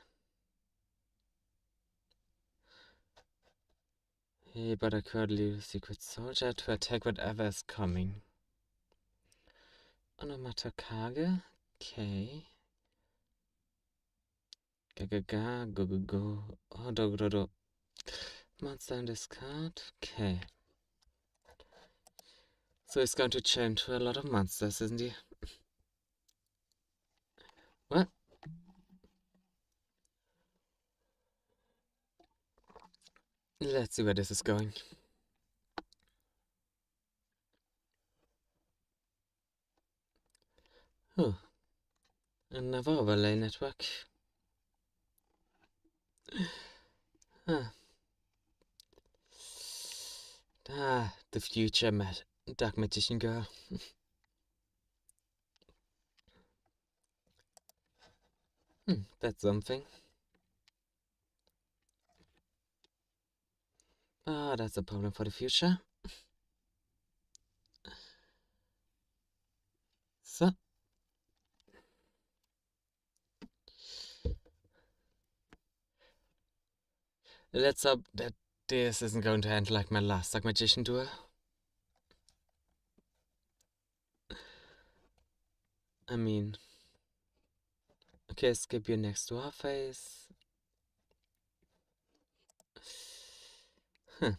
Hey, but I could leave Secret Soldier to attack whatever is coming. Onomatakage? Okay. Gaga, go go go. Oh, do. Monster in this card? Okay. So he's going to chain to a lot of monsters, isn't he? Well, let's see where this is going. Oh, another overlay network. Huh. The future Dark Magician Girl. That's something. That's a problem for the future. So, let's hope that this isn't going to end like my last Dark Magician duel. I mean, okay, skip your next war phase. Huh.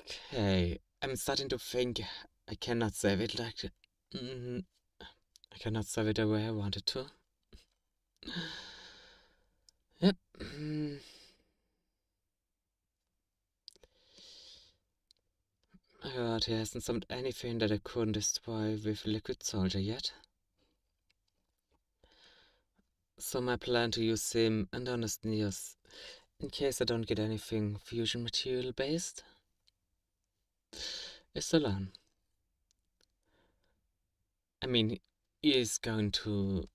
Okay, I'm starting to think I cannot save it like... I cannot save it the way I wanted to. Yep. My god, he hasn't summoned anything that I couldn't destroy with Liquid Soldier yet. So my plan to use him and Honest Neos in case I don't get anything fusion material based is to learn. I mean, he is going to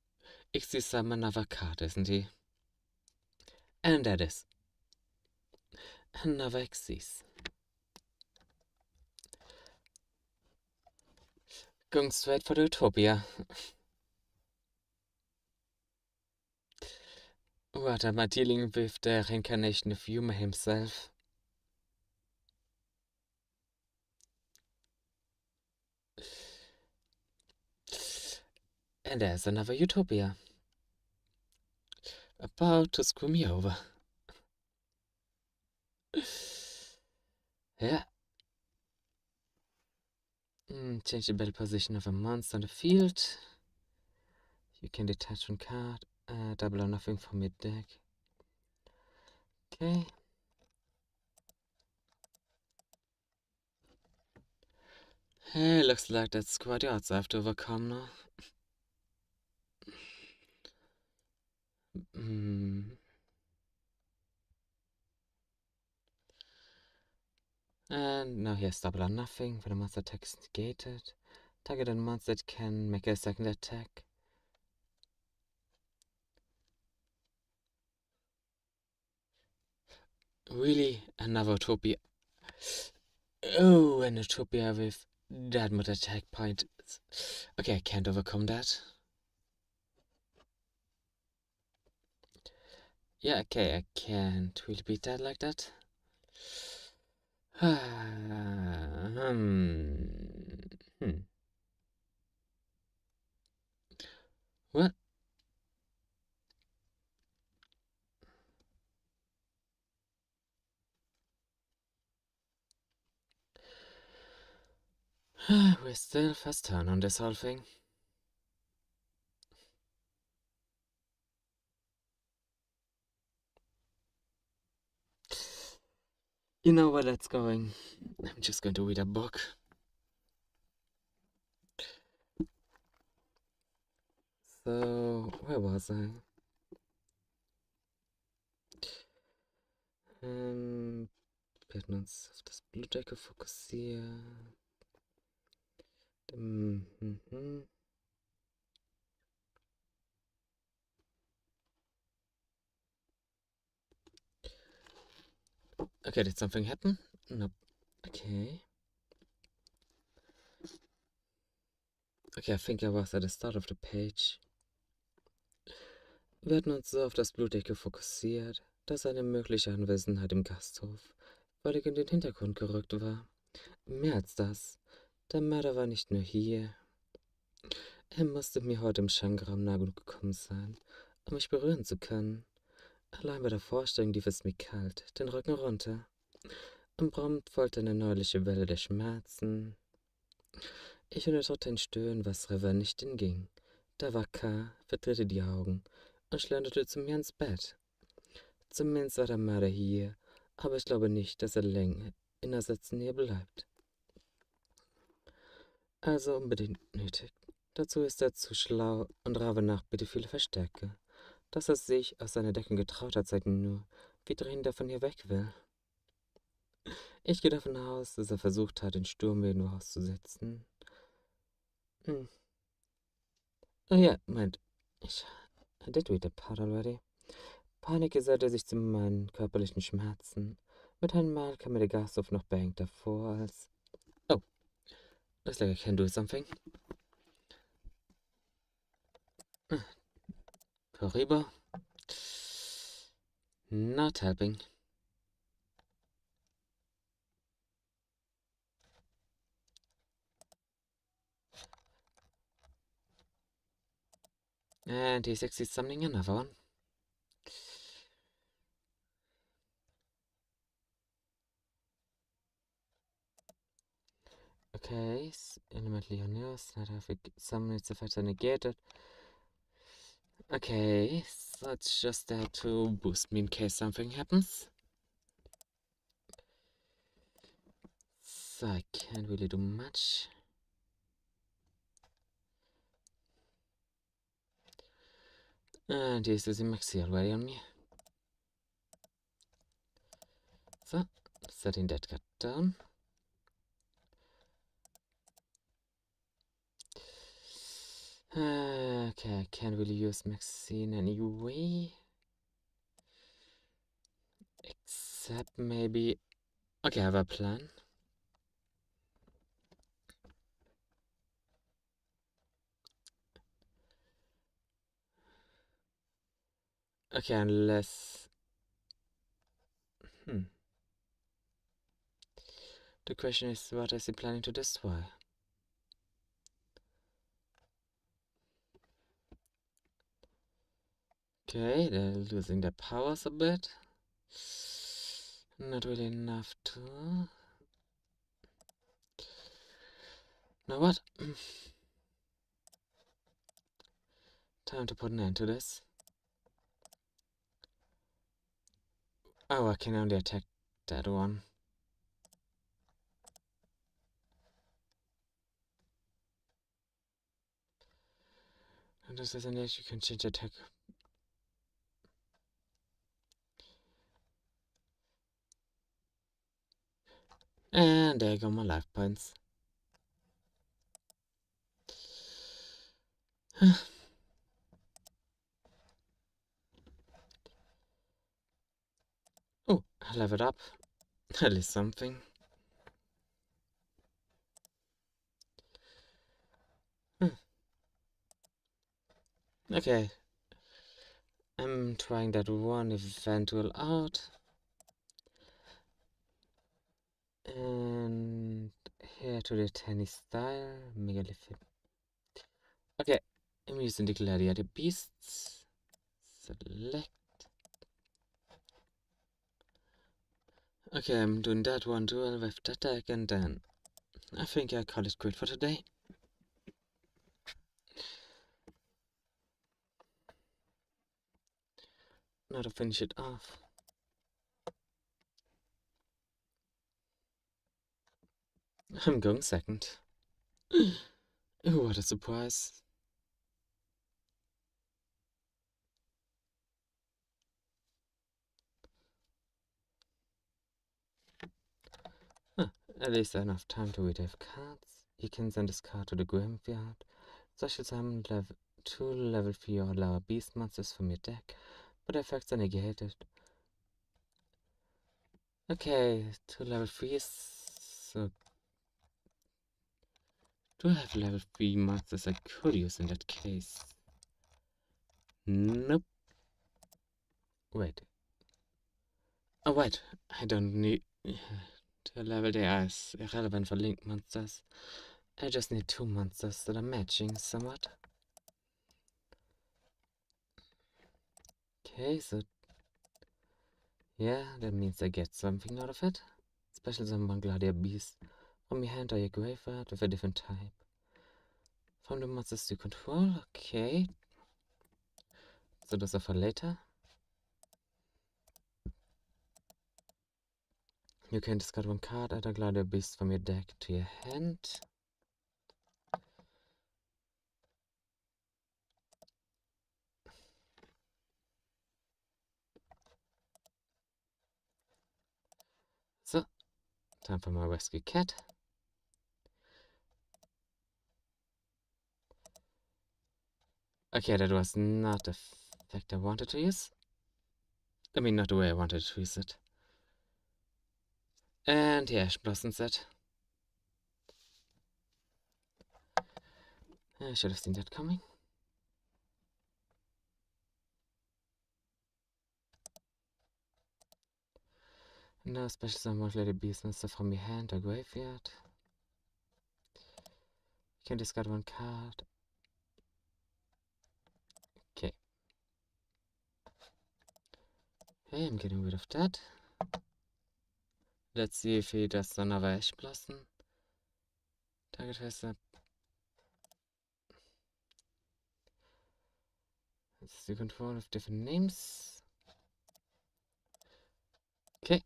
summon another card, isn't he? And that is another Xyz. Going straight for the Utopia. What am I dealing with? The reincarnation of Yuma himself. And there's another Utopia. About to screw me over. Yeah. Change the battle position of a monster on the field. You can detach one card. Double or nothing from your deck. Okay. Hey, looks like that squad yards I have to overcome now. And now here's double or nothing when a monster attack is negated. Target a monster that can make a second attack. Really? Another Utopia. Oh, an Utopia with that much attack point. Okay, I can't overcome that. Yeah, okay, I can't really beat that like that. Hmm. What? We're still first turn on this whole thing. You know where that's going. I'm just going to read a book. So, where was I? Pertinenz auf das Blutdecke fokussieren. Okay, did something happen? Nope. Okay. Okay, I think I was at the start of the page. Wir hatten uns so auf das Blutdecke fokussiert, dass seine mögliche Anwesenheit im Gasthof völlig in den Hintergrund gerückt war. Mehr als das. Der Mörder war nicht nur hier. Er musste mir heute im Schangraum nah genug gekommen sein, um mich berühren zu können. Allein bei der Vorstellung lief es mir kalt, den Rücken runter. Und prompt folgte eine neuliche Welle der Schmerzen. Ich unterdrückte ein Stöhnen, was River nicht entging. Da war K, verdrehte die Augen und schlenderte zu mir ins Bett. Zumindest war der Mörder hier, aber ich glaube nicht, dass er länger in der Sitznähe bleibt. Also unbedingt nötig. Dazu ist er zu schlau und rabe nach bitte viele Verstärke. Dass er sich aus seiner Deckung getraut hat, zeigt nur, wie dringend er von hier weg will. Ich gehe davon aus, dass er versucht hat, den Sturm irgendwo auszusetzen. Oh ja, Moment. I did read the part already. Panik gesellte sich zu meinen körperlichen Schmerzen. Mit einem Mal kam mir der Gashof noch beengter vor als... Oh, looks like I can do something. Vorüber. Not helping. And he succeeds summoning another one. Okay, element Leonidas, not have summon its effects are negated. Okay, so it's just there to boost me in case something happens. So I can't really do much. And he's using Maxi already on me. So, setting that cut down. Okay, I can't really use Maxi in any way. Except maybe... Okay, I have a plan. Okay, unless... The question is, what is he planning to destroy? Okay, they're losing their powers a bit. Not really enough to... Now what? Time to put an end to this. Oh, I can only attack that one. This is an age you can change attack. And there go my life points. Oh, I leveled up. At least something. Okay. I'm trying that one event Duel out. And here to the tennis style. Megalith. Okay. I'm using the gladiator beasts. Select. Okay, I'm doing that one duel with the deck, and then I think I call it quit for today. Now to finish it off. I'm going second. Ooh, what a surprise. Huh, at least enough time to read have cards. You can send this card to the graveyard. Special summon level 2 level 3 or lower beast monsters from your deck, but the effects are negated. Okay, 2 level 3s. So do I have level 3 monsters I could use in that case? Nope. Wait. Oh wait, I don't need to level the eyes irrelevant for link monsters. I just need 2 monsters that are matching somewhat. Okay, so yeah, that means I get something out of it. Special summon Gladiator Beast from your hand or your graveyard with a different type. From the monsters you control, okay. So those are for later. You can discard 1 card, add a Gladiator Beast from your deck to your hand. So, time for my rescue cat. Okay, that was not the effect I wanted to use. I mean, not the way I wanted to use it. And yeah, Ash Blossom set. I should have seen that coming. No special summon Lady Beast monster from your hand or graveyard. You can discard 1 card. Okay. Hey, I'm getting rid of that. Let's see if he does another Ash Blossom. Target has a... It's the control of different names. Okay.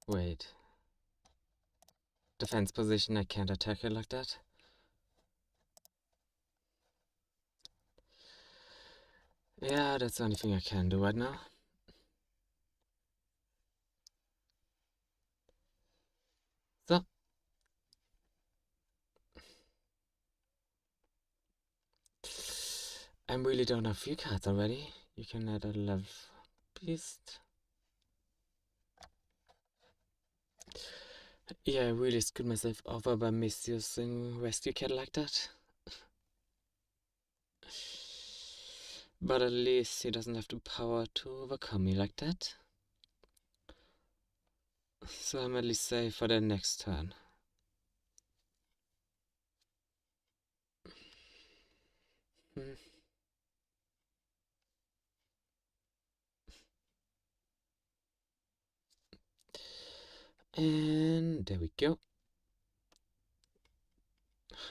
Wait. Defense position, I can't attack it like that. Yeah, that's the only thing I can do right now. So. I'm really down a few cards already. You can add a level beast. Yeah, I really screwed myself over by misusing rescue cat like that. But at least he doesn't have the power to overcome me like that. So I'm at least safe for the next turn. And there we go.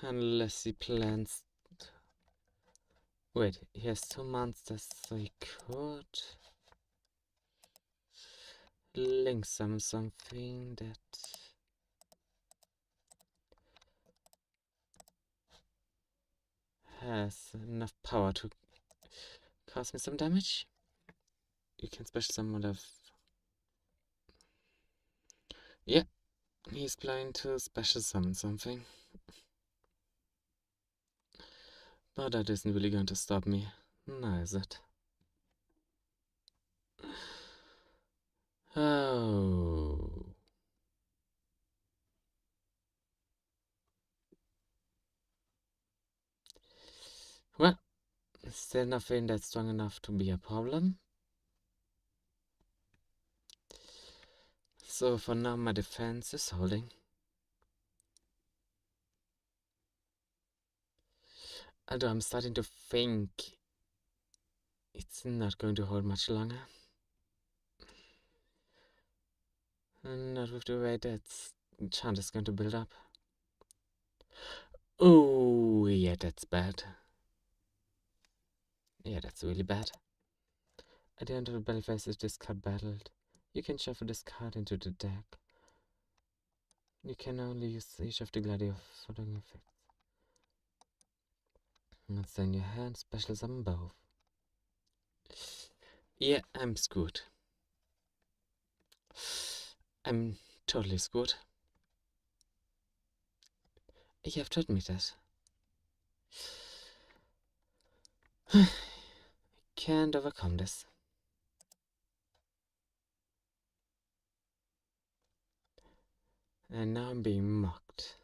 Unless he plans... Wait, he has 2 monsters, so he could... link something that... has enough power to cause me some damage. You can special summon of... Yeah, he's planning to special summon something. But that isn't really going to stop me, now is it? Oh. Well, still nothing that's strong enough to be a problem. So for now my defense is holding. Although I'm starting to think it's not going to hold much longer. And not with the way that chant is going to build up. Oh, yeah, that's bad. Yeah, that's really bad. At the end of the battle phase is this card battled. You can shuffle this card into the deck. You can only use each of the gladiator following effects. And then your hand special summon both. Yeah, I'm screwed. I'm totally screwed. You have to admit that. Can't overcome this. And now I'm being mocked.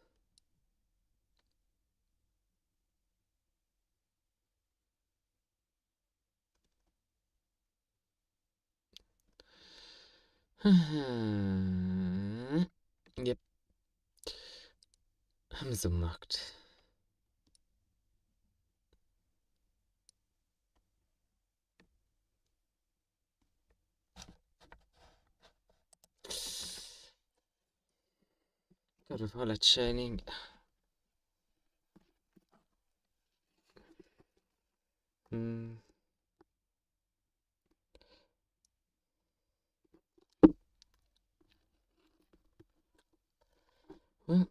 Yep. I'm so mocked. God, with all that chaining. Well,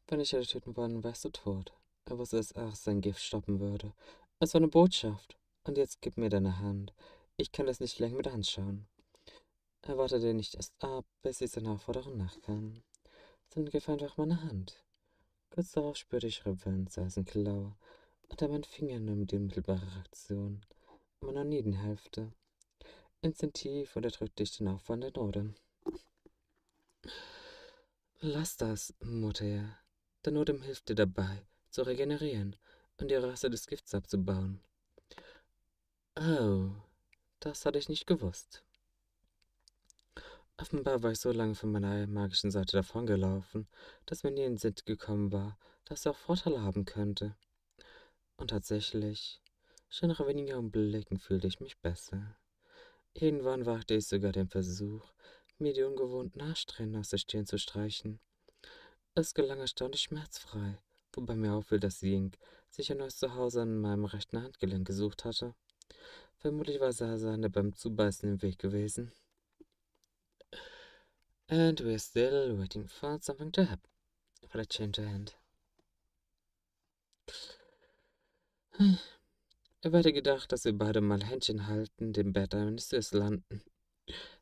wenn ich hätte töten wollen, wärst du tot. Er wusste, dass er sein Gift stoppen würde. Es war eine Botschaft. Und jetzt gib mir deine Hand. Ich kann das nicht länger mit anschauen. Er wartete nicht erst ab, bis ich seiner Aufforderung nachkam, sondern gib einfach meine Hand. Kurz darauf spürte ich Revenz Eisenklaue und mein Finger nahm die unmittelbare Reaktion meiner Niedenhälfte. Instinktiv unterdrückte ich den Aufwand der Odem. Lass das, murrte er. Der Odem hilft dir dabei, zu regenerieren und die Reste des Gifts abzubauen. Oh, das hatte ich nicht gewusst. Offenbar war ich so lange von meiner magischen Seite davongelaufen, dass mir nie in den Sinn gekommen war, dass er auch Vorteile haben könnte. Und tatsächlich, schon nach wenigen Augenblicken fühlte ich mich besser. Irgendwann wagte ich sogar den Versuch, mir die ungewohnten Haarsträhnen aus der Stirn zu streichen. Es gelang erstaunlich schmerzfrei, wobei mir auffiel, dass Ying sich ein neues Zuhause an meinem rechten Handgelenk gesucht hatte. Vermutlich war Sasane beim Zubeißen im Weg gewesen. And we're still waiting for something to happen. For the change to end. Er hätte gedacht, dass wir beide mal Händchen halten, dem Bett eines Süß landen.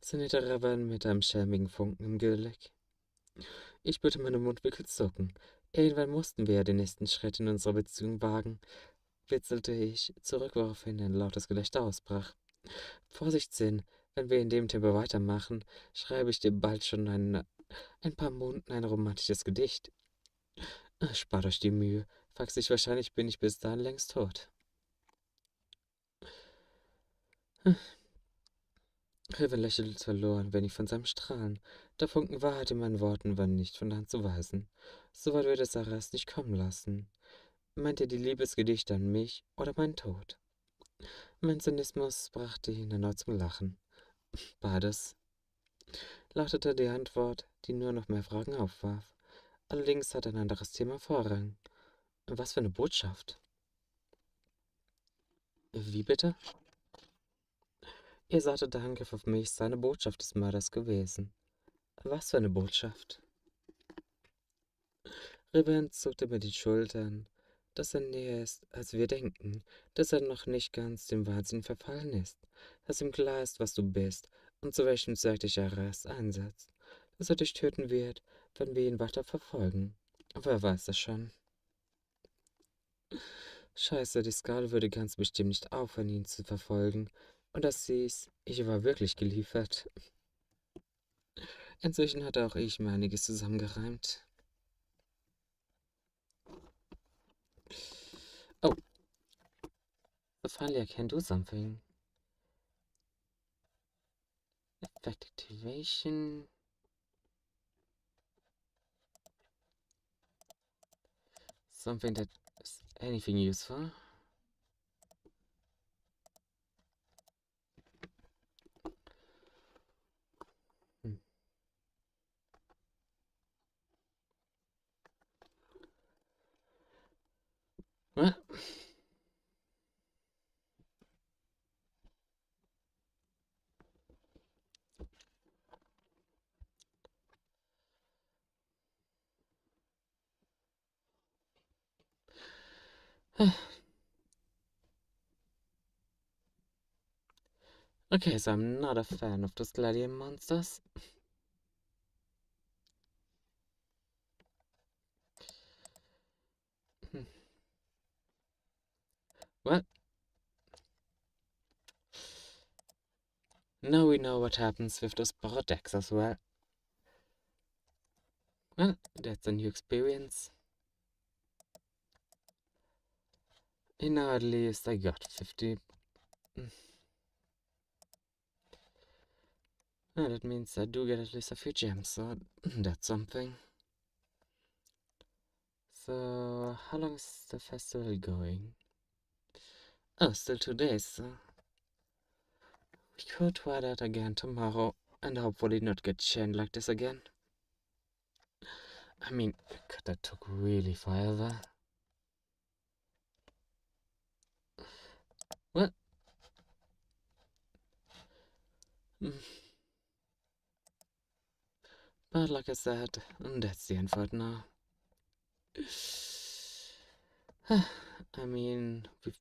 Sinnierte Ravan mit einem schelmigen Funken im Gesicht. Ich spürte meine Mundwinkel zucken. Irgendwann mussten wir ja den nächsten Schritt in unserer Beziehung wagen, witzelte ich zurück, woraufhin ein lautes Gelächter ausbrach. Vorsicht, Sinn, wenn wir in dem Tempo weitermachen, schreibe ich dir bald schon ein paar Monaten ein romantisches Gedicht. Spart euch die Mühe, fragst dich wahrscheinlich, bin ich bis dahin längst tot. Riven lächelte verloren, wenn ich von seinem Strahlen. Der Funken Wahrheit in meinen Worten war nicht von der Hand zu weisen. So weit würde Sarah es nicht kommen lassen. Meint er die Liebesgedichte an mich oder meinen Tod? Mein Zynismus brachte ihn erneut zum Lachen. Beides, lautete die Antwort, die nur noch mehr Fragen aufwarf. Allerdings hat ein anderes Thema Vorrang. Was für eine Botschaft? Wie bitte? Ihr sagtet, der Angriff auf mich sei eine Botschaft des Mörders gewesen. Was für eine Botschaft? Riven zuckte mir die Schultern. dass er näher ist, als wir denken, dass er noch nicht ganz dem Wahnsinn verfallen ist, dass ihm klar ist, was du bist und zu welchem Zweck dich Arrest einsetzt, dass er dich töten wird, wenn wir ihn weiter verfolgen. Wer weiß das schon? Scheiße, die Skala würde ganz bestimmt nicht aufhören, ihn zu verfolgen. Und das hieß, ich war wirklich geliefert. Inzwischen hatte auch ich mir einiges zusammengereimt. Oh, finally I can do something. Effect activation. Something that is anything useful. Hmm. Well, okay, so I'm not a fan of those gladiator monsters. Hmm. Well, now we know what happens with those borrowed decks as well. Well, that's a new experience. And now at least I got 50. Well, that means I do get at least a few gems, so that's something. So, how long is the festival going? Oh, still 2 days, so we could try that again tomorrow and hopefully not get chained like this again. I mean, God, that took really forever. Well, but like I said, that's the end for it now. I mean, we've